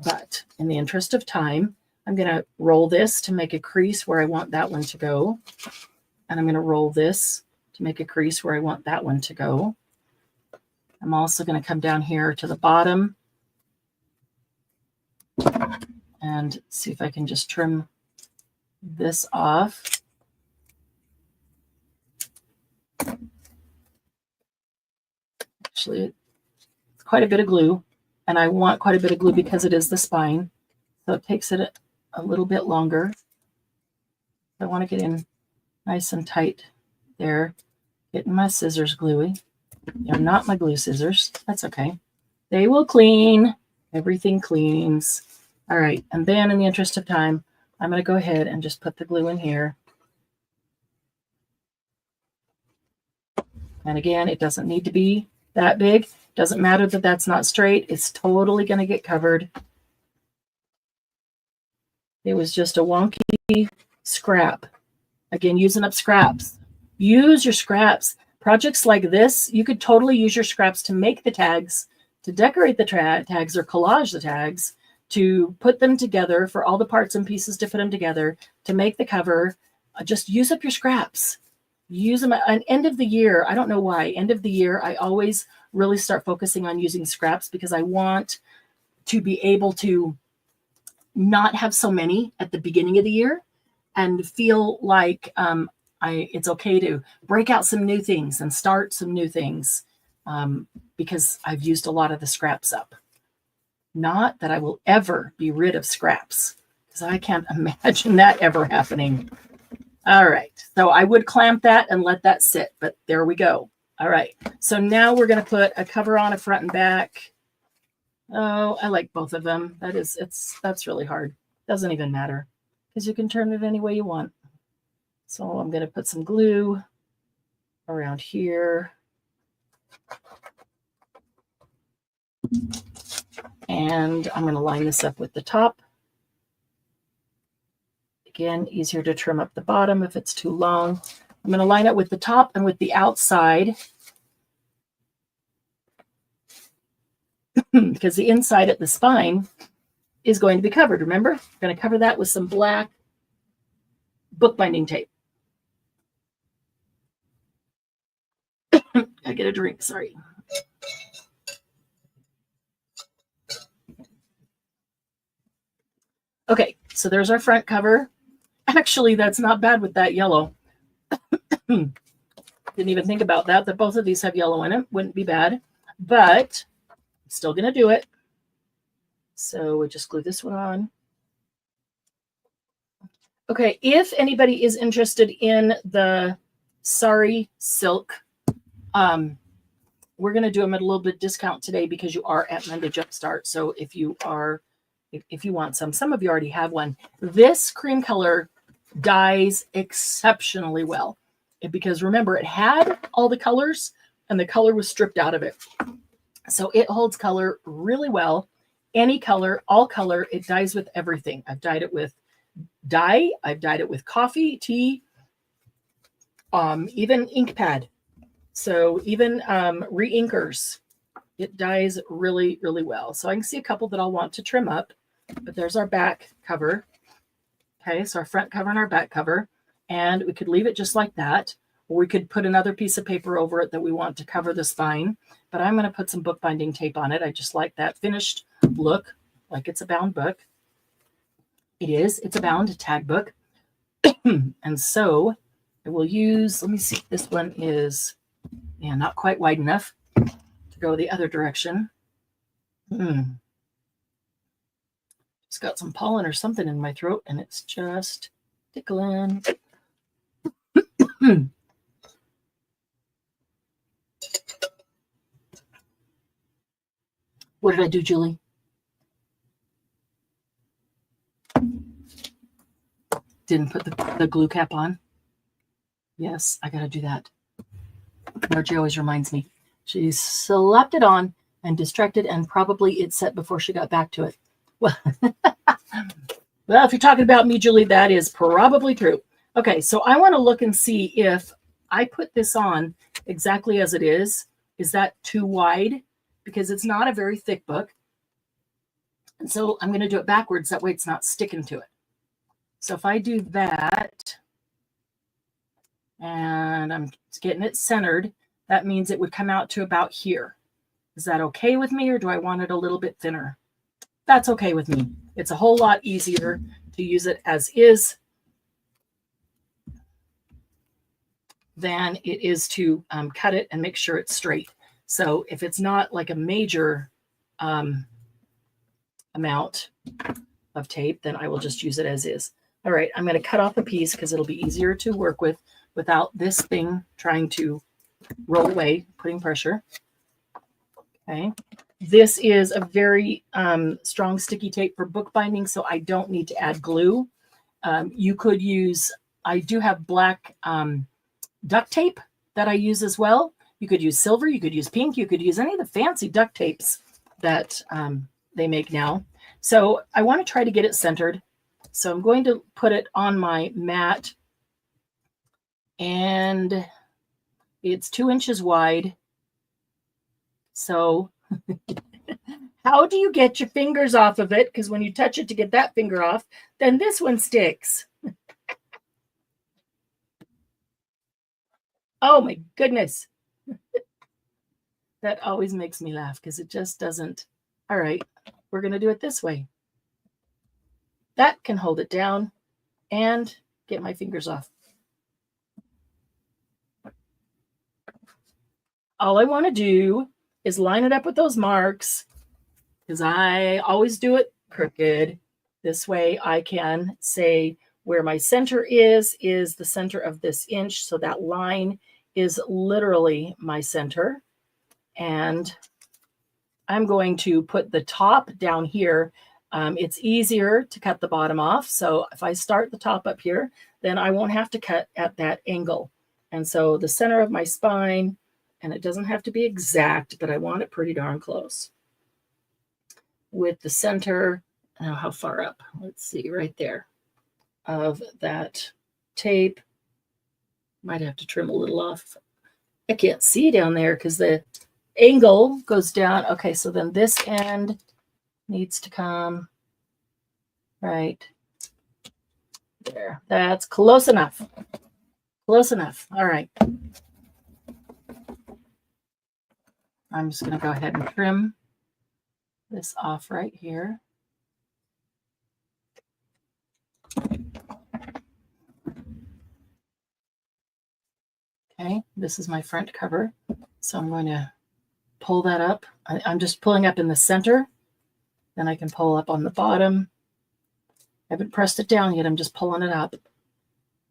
But in the interest of time, I'm going to roll this to make a crease where I want that one to go. And I'm going to roll this to make a crease where I want that one to go. I'm also going to come down here to the bottom and see if I can just trim this off. Actually, it's quite a bit of glue, and I want quite a bit of glue because it is the spine. So it takes it a little bit longer. I want to get in nice and tight there. Getting my scissors gluey. They're not my glue scissors. That's okay. They will clean. Everything cleans. All right. And then in the interest of time, I'm going to go ahead and just put the glue in here. And again, it doesn't need to be that big. Doesn't matter that that's not straight. It's totally going to get covered. It was just a wonky scrap. Again, using up scraps. Use your scraps. Projects like this, you could totally use your scraps to make the tags, to decorate the tags or collage the tags, to put them together, for all the parts and pieces to put them together, to make the cover. Just use up your scraps. Use them at end of the year. I don't know why. End of the year, I always really start focusing on using scraps because I want to be able to not have so many at the beginning of the year and feel like it's okay to break out some new things and start some new things. because I've used a lot of the scraps up. Not that I will ever be rid of scraps, because I can't imagine that ever happening. All right, so I would clamp that and let that sit, but there we go. All right, so now we're going to put a cover on a front and back. Oh, I like both of them. That's really hard. Doesn't even matter, because you can turn it any way you want. So I'm going to put some glue around here. And I'm going to line this up with the top. Again, easier to trim up the bottom if it's too long. I'm going to line it with the top and with the outside, because the inside at the spine is going to be covered. Remember, I'm going to cover that with some black bookbinding tape. I get a drink, sorry. Okay, so there's our front cover. Actually, that's not bad with that yellow. Didn't even think about that both of these have yellow in it. Wouldn't be bad, but I'm still going to do it. So we just glue this one on. Okay, if anybody is interested in the sari silk, we're going to do them at a little bit discount today because you are at Monday Jumpstart. So if you want some of you already have one. This cream color dyes exceptionally well, because remember, it had all the colors and the color was stripped out of it. So it holds color really well. Any color, all color, it dyes with everything. I've dyed it with dye. I've dyed it with coffee, tea, even ink pad. So even re-inkers, it dyes really, really well. So I can see a couple that I'll want to trim up, but there's our back cover. Okay, so our front cover and our back cover, and we could leave it just like that, or we could put another piece of paper over it that we want to cover the spine, but I'm going to put some bookbinding tape on it. I just like that finished look, like it's a bound book. It is. It's a bound tag book. And so I will use, let me see, this one is, yeah, not quite wide enough to go the other direction. It's got some pollen or something in my throat, and it's just tickling. What did I do, Julie? Didn't put the glue cap on. Yes, I got to do that. Margie always reminds me. She slapped it on and distracted, and probably it set before she got back to it. Well, well, if you're talking about me, Julie, that is probably true. Okay, so I want to look and see if I put this on exactly as it is. Is that too wide? Because it's not a very thick book. And so I'm going to do it backwards. That way it's not sticking to it. So if I do that, and I'm getting it centered, that means it would come out to about here. Is that okay with me, or do I want it a little bit thinner? That's okay with me. It's a whole lot easier to use it as is than it is to cut it and make sure it's straight. So if it's not like a major amount of tape, then I will just use it as is. All right, I'm going to cut off a piece because it'll be easier to work with without this thing trying to roll away, putting pressure. Okay, this is a very strong sticky tape for bookbinding, so I don't need to add glue. You could use, I do have black duct tape that I use as well. You could use silver, you could use pink, you could use any of the fancy duct tapes that they make now. So I want to try to get it centered. So I'm going to put it on my mat, and it's 2 inches wide. So how do you get your fingers off of it? Because when you touch it to get that finger off, then this one sticks. Oh my goodness. That always makes me laugh because it just doesn't. All right, we're going to do it this way. That can hold it down and get my fingers off. all I want to do is line it up with those marks, because I always do it crooked. This way I can say where my center is the center of this inch. So that line is literally my center. And I'm going to put the top down here. It's easier to cut the bottom off. So if I start the top up here, then I won't have to cut at that angle. And so the center of my spine, and it doesn't have to be exact, but I want it pretty darn close. With the center, now how far up? Let's see, right there, of that tape. Might have to trim a little off. I can't see down there because the angle goes down. Okay, so then this end needs to come right there. That's close enough. Close enough. All right. I'm just going to go ahead and trim this off right here. Okay, this is my front cover. So I'm going to pull that up. I'm just pulling up in the center. Then I can pull up on the bottom. I haven't pressed it down yet. I'm just pulling it up.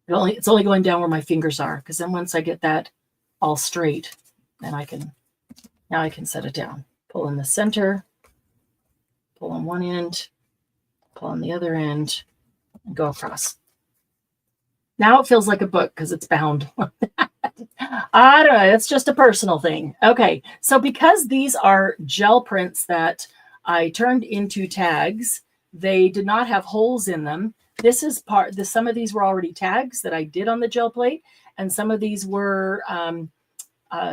It's only going down where my fingers are, because then once I get that all straight, then now I can set it down. Pull in the center, pull on one end, pull on the other end, and go across. Now it feels like a book because it's bound. I don't know. It's just a personal thing. Okay. So because these are gel prints that I turned into tags, they did not have holes in them. This is some of these were already tags that I did on the gel plate. And some of these were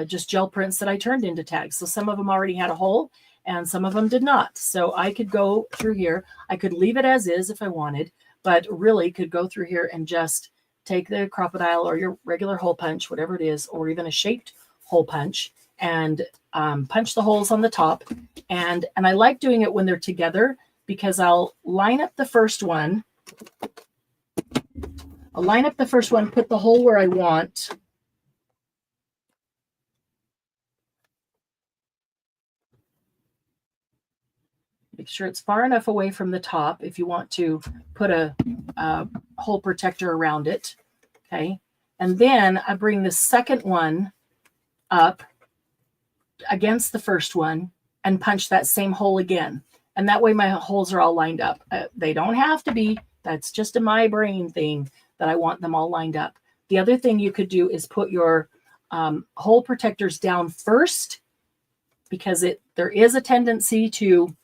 just gel prints that I turned into tags. So some of them already had a hole and some of them did not. So I could go through here. I could leave it as is if I wanted, but really could go through here and just take the crocodile or your regular hole punch, whatever it is, or even a shaped hole punch, and punch the holes on the top. And I like doing it when they're together because I'll line up the first one. I'll line up the first one, put the hole where I want. Make sure it's far enough away from the top if you want to put a hole protector around it. Okay. And then I bring the second one up against the first one and punch that same hole again. And that way my holes are all lined up. They don't have to be. That's just a my brain thing that I want them all lined up. The other thing you could do is put your hole protectors down first, because there is a tendency to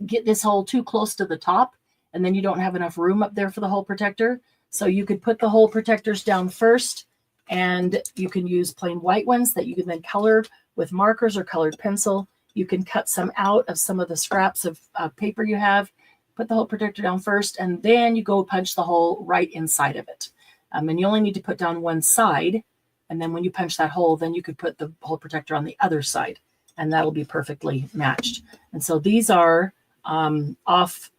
get this hole too close to the top, and then you don't have enough room up there for the hole protector. So you could put the hole protectors down first, and you can use plain white ones that you can then color with markers or colored pencil. You can cut some out of some of the scraps of paper you have, put the hole protector down first, and then you go punch the hole right inside of it. And you only need to put down one side, and then when you punch that hole, then you could put the hole protector on the other side, and that'll be perfectly matched. And so these are off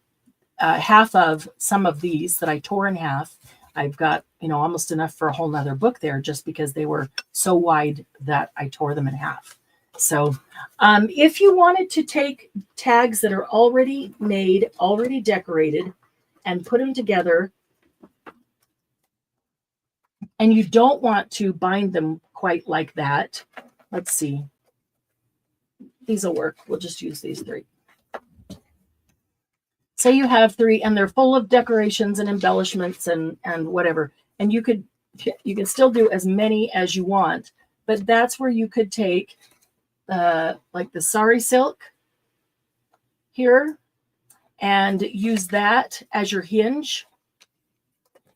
half of some of these that I tore in half. I've got, almost enough for a whole nother book there, just because they were so wide that I tore them in half. So if you wanted to take tags that are already made, already decorated, and put them together, and you don't want to bind them quite like that, let's see. These will work. We'll just use these 3. Say you have 3 and they're full of decorations and embellishments and whatever. And you can still do as many as you want, but that's where you could take like the sari silk here and use that as your hinge.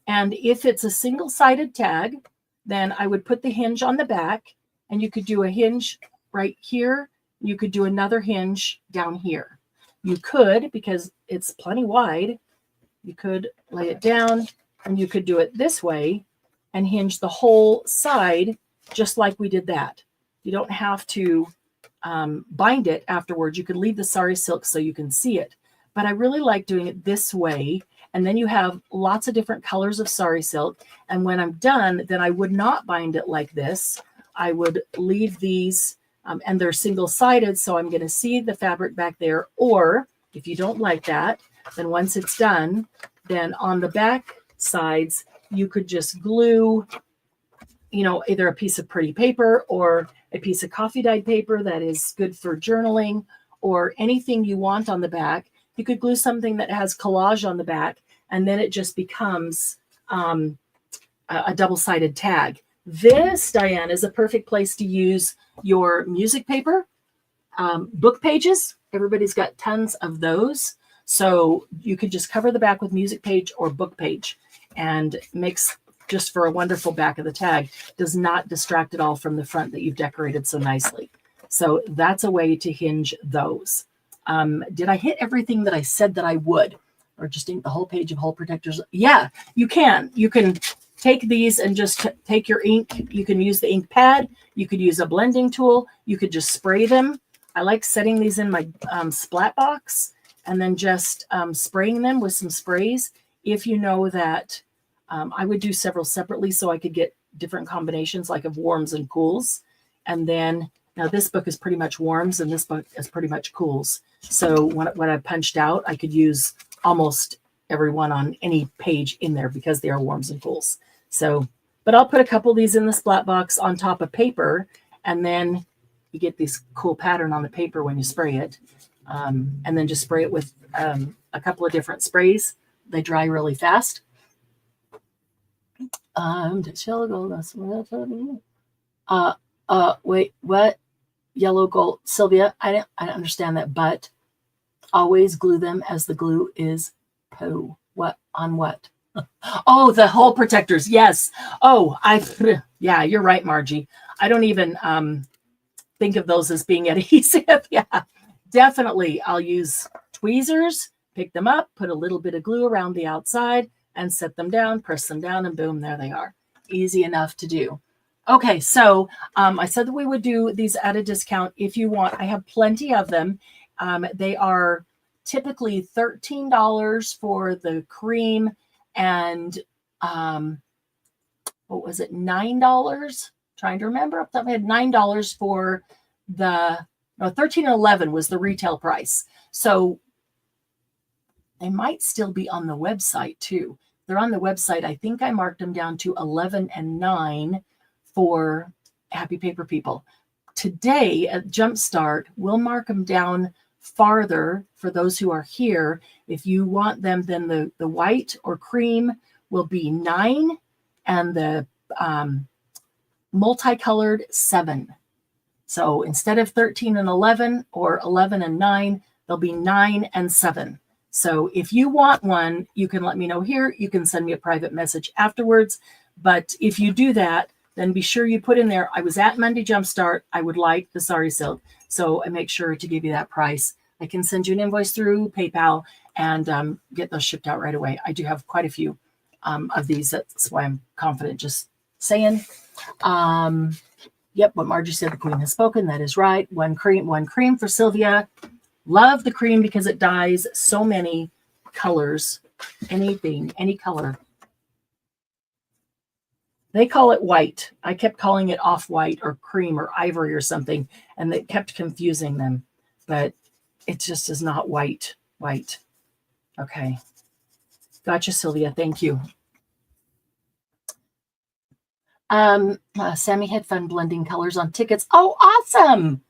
And if it's a single-sided tag, then I would put the hinge on the back, and you could do a hinge right here. You could do another hinge down here. You could, because it's plenty wide, you could lay it down, and you could do it this way and hinge the whole side just like we did that. You don't have to bind it afterwards. You can leave the sari silk so you can see it. But I really like doing it this way. And then you have lots of different colors of sari silk. And when I'm done, then I would not bind it like this. I would leave these and they're single-sided, so I'm going to see the fabric back there. Or if you don't like that, then once it's done, then on the back sides, you could just glue, either a piece of pretty paper or a piece of coffee dyed paper that is good for journaling, or anything you want on the back. You could glue something that has collage on the back, and then it just becomes a double-sided tag. This, Diane, is a perfect place to use your music paper, book pages. Everybody's got tons of those. So you could just cover the back with music page or book page, and makes just for a wonderful back of the tag. Does not distract at all from the front that you've decorated so nicely. So that's a way to hinge those. Did I hit everything that I said that I would? Or just ink the whole page of hole protectors? Yeah, you can. You can take these and just take your ink. You can use the ink pad. You could use a blending tool. You could just spray them. I like setting these in my splat box and then just spraying them with some sprays. If you know that I would do several separately so I could get different combinations, like of warms and cools. And then, now this book is pretty much warms and this book is pretty much cools. So when I punched out, I could use almost every one on any page in there because they are warms and cools. So, but I'll put a couple of these in the splat box on top of paper, and then you get this cool pattern on the paper when you spray it. And then just spray it with a couple of different sprays. They dry really fast. Wait, what? Yellow gold. Sylvia, I don't understand that, but always glue them as the glue is poo. What on what? Oh, the hole protectors. Yes. Oh, yeah, you're right, Margie. I don't even think of those as being adhesive. Yeah, definitely. I'll use tweezers, pick them up, put a little bit of glue around the outside and set them down, press them down, and boom, there they are. Easy enough to do. Okay, so I said that we would do these at a discount if you want. I have plenty of them. They are typically $13 for the cream and what was it, $9? Trying to remember off the top of my head, $9 for the, no, 13 and 11 was the retail price. So they might still be on the website too. They're on the website. I think I marked them down to 11 and 9 for Happy Paper People. Today at Jumpstart, we'll mark them down farther for those who are here. If you want them, then the white or cream will be 9 and the multicolored 7. So instead of 13 and 11 or 11 and 9, they'll be 9 and 7. So if you want one, you can let me know here. You can send me a private message afterwards. But if you do that, then be sure you put in there, I was at Monday Jumpstart. I would like the Sari Silk. So I make sure to give you that price. I can send you an invoice through PayPal and get those shipped out right away. I do have quite a few of these. That's why I'm confident just saying. Yep, what Margie said, the queen has spoken. That is right. One cream for Sylvia. Love the cream because it dyes so many colors. Anything, any color. They call it white. I kept calling it off-white or cream or ivory or something, and they kept confusing them. But it just is not white. Okay. Gotcha, Sylvia. Thank you. Sammy had fun blending colors on tickets. Oh, awesome.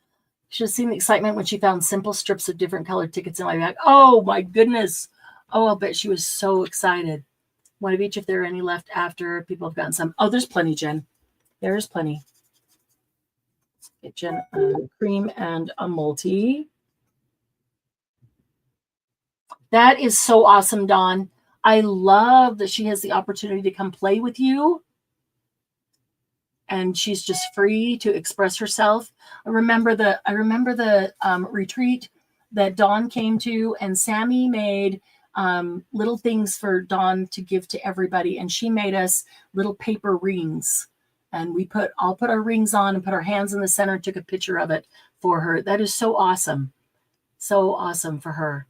Should have seen the excitement when she found simple strips of different colored tickets in my bag. Oh, my goodness. Oh, I'll bet she was so excited. One of each if there are any left after people have gotten some. Oh, there's plenty, Jen. There's plenty. Get Jen cream and a multi. That is so awesome, Dawn. I love that she has the opportunity to come play with you. And she's just free to express herself. I remember the retreat that Dawn came to, and Sammy made little things for Dawn to give to everybody, and she made us little paper rings, and all put our rings on and put our hands in the center and took a picture of it for her. That is so awesome for her.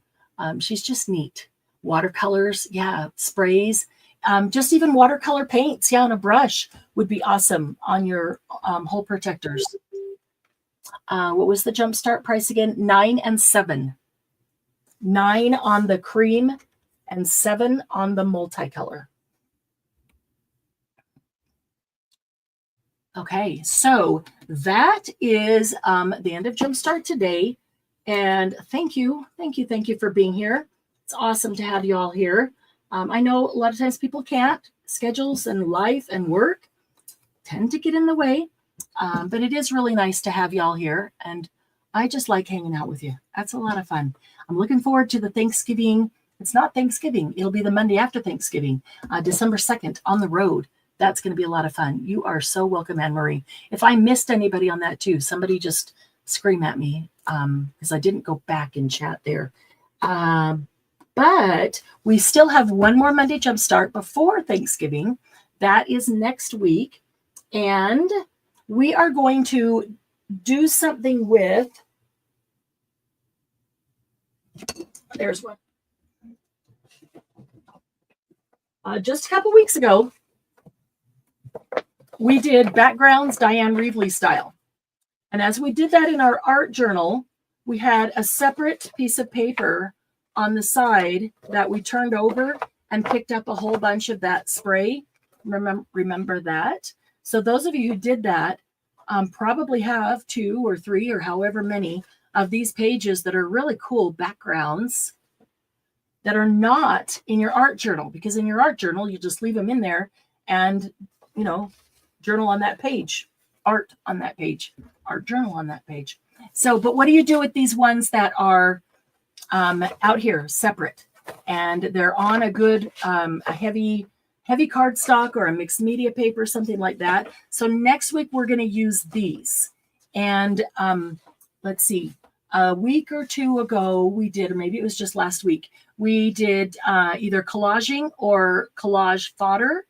She's just neat. Watercolors, yeah, sprays. Just even watercolor paints, yeah, on a brush would be awesome on your hole protectors. What was the Jumpstart price again? 9 and 7. 9 on the cream and 7 on the multicolor. Okay, so that is the end of Jumpstart today. And thank you for being here. It's awesome to have you all here. I know a lot of times people can't. Schedules and life and work tend to get in the way. But it is really nice to have y'all here. And I just like hanging out with you. That's a lot of fun. I'm looking forward to the Thanksgiving. It's not Thanksgiving. It'll be the Monday after Thanksgiving, December 2nd on the road. That's going to be a lot of fun. You are so welcome, Anne-Marie. If I missed anybody on that too, somebody just scream at me because I didn't go back and chat there. But we still have one more Monday Jumpstart before Thanksgiving. That is next week. And we are going to do something with, there's one. Just a couple weeks ago, we did backgrounds Diane Reevely style. And as we did that in our art journal, we had a separate piece of paper on the side that we turned over and picked up a whole bunch of that spray. Remember that? So those of you who did that probably have 2 or 3 or however many of these pages that are really cool backgrounds that are not in your art journal, because in your art journal, you just leave them in there and, you know, journal on that page, art on that page, art journal on that page. So, but what do you do with these ones that are out here separate and they're on a good, a heavy cardstock or a mixed media paper, something like that. So next week, we're going to use these. And let's see, a week or 2 ago, we did, or maybe it was just last week, we did either collaging or collage fodder.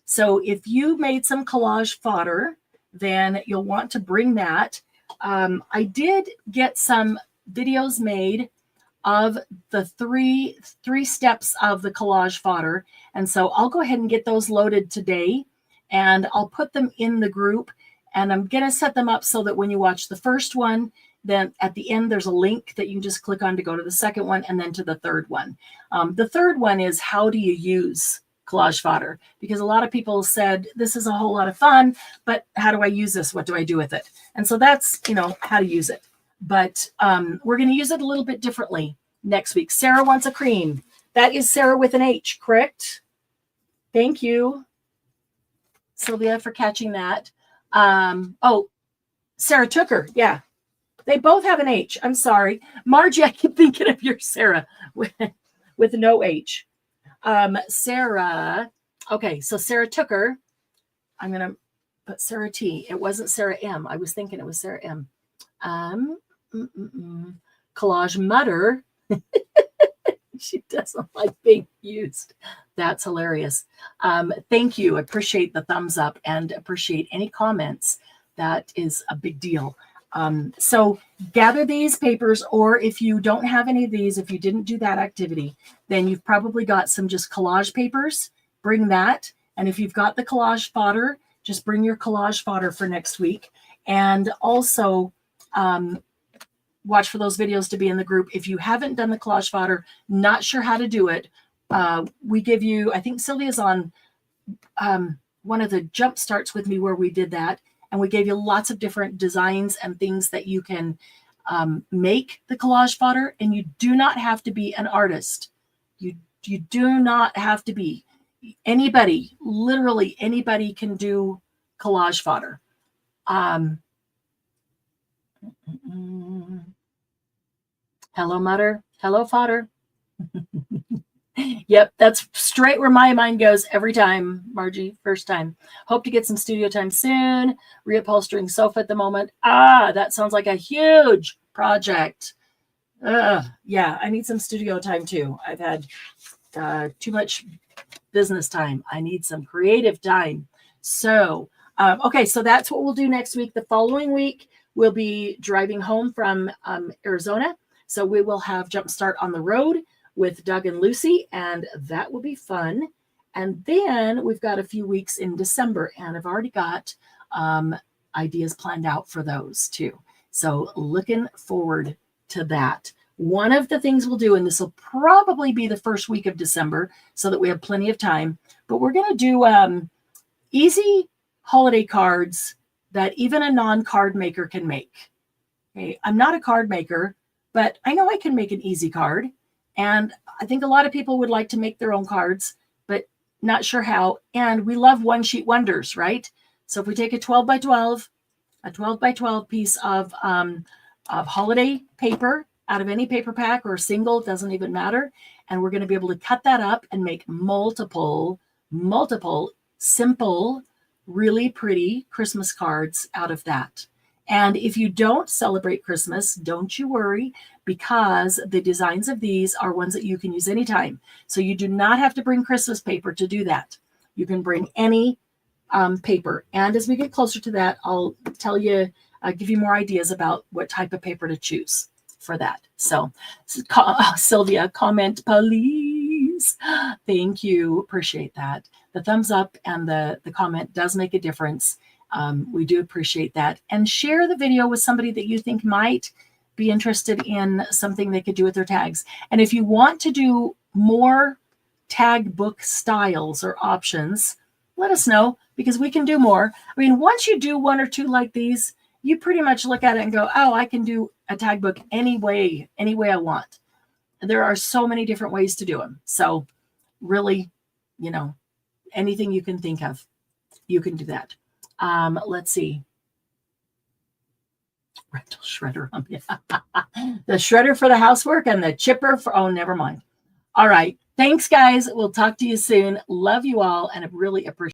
So if you made some collage fodder, then you'll want to bring that. I did get some videos made of the three steps of the collage fodder. And so I'll go ahead and get those loaded today and I'll put them in the group, and I'm going to set them up so that when you watch the first one, then at the end, there's a link that you can just click on to go to the second one and then to the third one. The third one is how do you use collage fodder? Because a lot of people said, this is a whole lot of fun, but how do I use this? What do I do with it? And so that's, you know, how to use it. But we're going to use it a little bit differently next week. Sarah wants a cream. That is Sarah with an H, correct? Thank you, Sylvia, for catching that. Oh, Sarah Tooker. Yeah, they both have an H. I'm sorry. Margie, I keep thinking of your Sarah with no H. Sarah. Okay, so Sarah Tooker. I'm going to put Sarah T. It wasn't Sarah M. I was thinking it was Sarah M. Collage Mutter. She doesn't like being used. That's hilarious. Thank you. Appreciate the thumbs up and appreciate any comments. That is a big deal. So gather these papers, or if you don't have any of these, if you didn't do that activity, then you've probably got some just collage papers. Bring that. And if you've got the collage fodder, just bring your collage fodder for next week. And also, watch for those videos to be in the group. If you haven't done the collage fodder, not sure how to do it, we give you, I think Sylvia's on one of the jump starts with me where we did that. And we gave you lots of different designs and things that you can make the collage fodder. And you do not have to be an artist. You do not have to be. Anybody, literally anybody can do collage fodder. Hello, Mutter. Hello, fodder. Yep, that's straight where my mind goes every time, Margie, first time. Hope to get some studio time soon. Reupholstering sofa at the moment. That sounds like a huge project. Yeah, I need some studio time too. I've had too much business time. I need some creative time. So, okay, so that's what we'll do next week. The following week, we'll be driving home from Arizona. So we will have Jumpstart on the road with Doug and Lucy, and that will be fun. And then we've got a few weeks in December, and I've already got ideas planned out for those too. So looking forward to that. One of the things we'll do, and this will probably be the first week of December so that we have plenty of time, but we're going to do easy holiday cards that even a non-card maker can make. Okay, I'm not a card maker, but I know I can make an easy card. And I think a lot of people would like to make their own cards, but not sure how. And we love one-sheet wonders, right? So if we take a 12 by 12 piece of holiday paper out of any paper pack or single, doesn't even matter. And we're going to be able to cut that up and make multiple simple, really pretty Christmas cards out of that. And if you don't celebrate Christmas, don't you worry, because the designs of these are ones that you can use anytime. So you do not have to bring Christmas paper to do that. You can bring any paper. And as we get closer to that, I'll tell you, give you more ideas about what type of paper to choose for that. So Sylvia, comment, please. Thank you. Appreciate that. The thumbs up and the comment does make a difference. We do appreciate that. And share the video with somebody that you think might be interested in something they could do with their tags. And if you want to do more tag book styles or options, let us know, because we can do more. I mean, once you do one or two like these, you pretty much look at it and go, oh, I can do a tag book any way I want. There are so many different ways to do them. So really, you know, anything you can think of, you can do that. Let's see. Rental shredder. The shredder for the housework and the chipper for, oh, never mind. All right. Thanks, guys. We'll talk to you soon. Love you all, and I really appreciate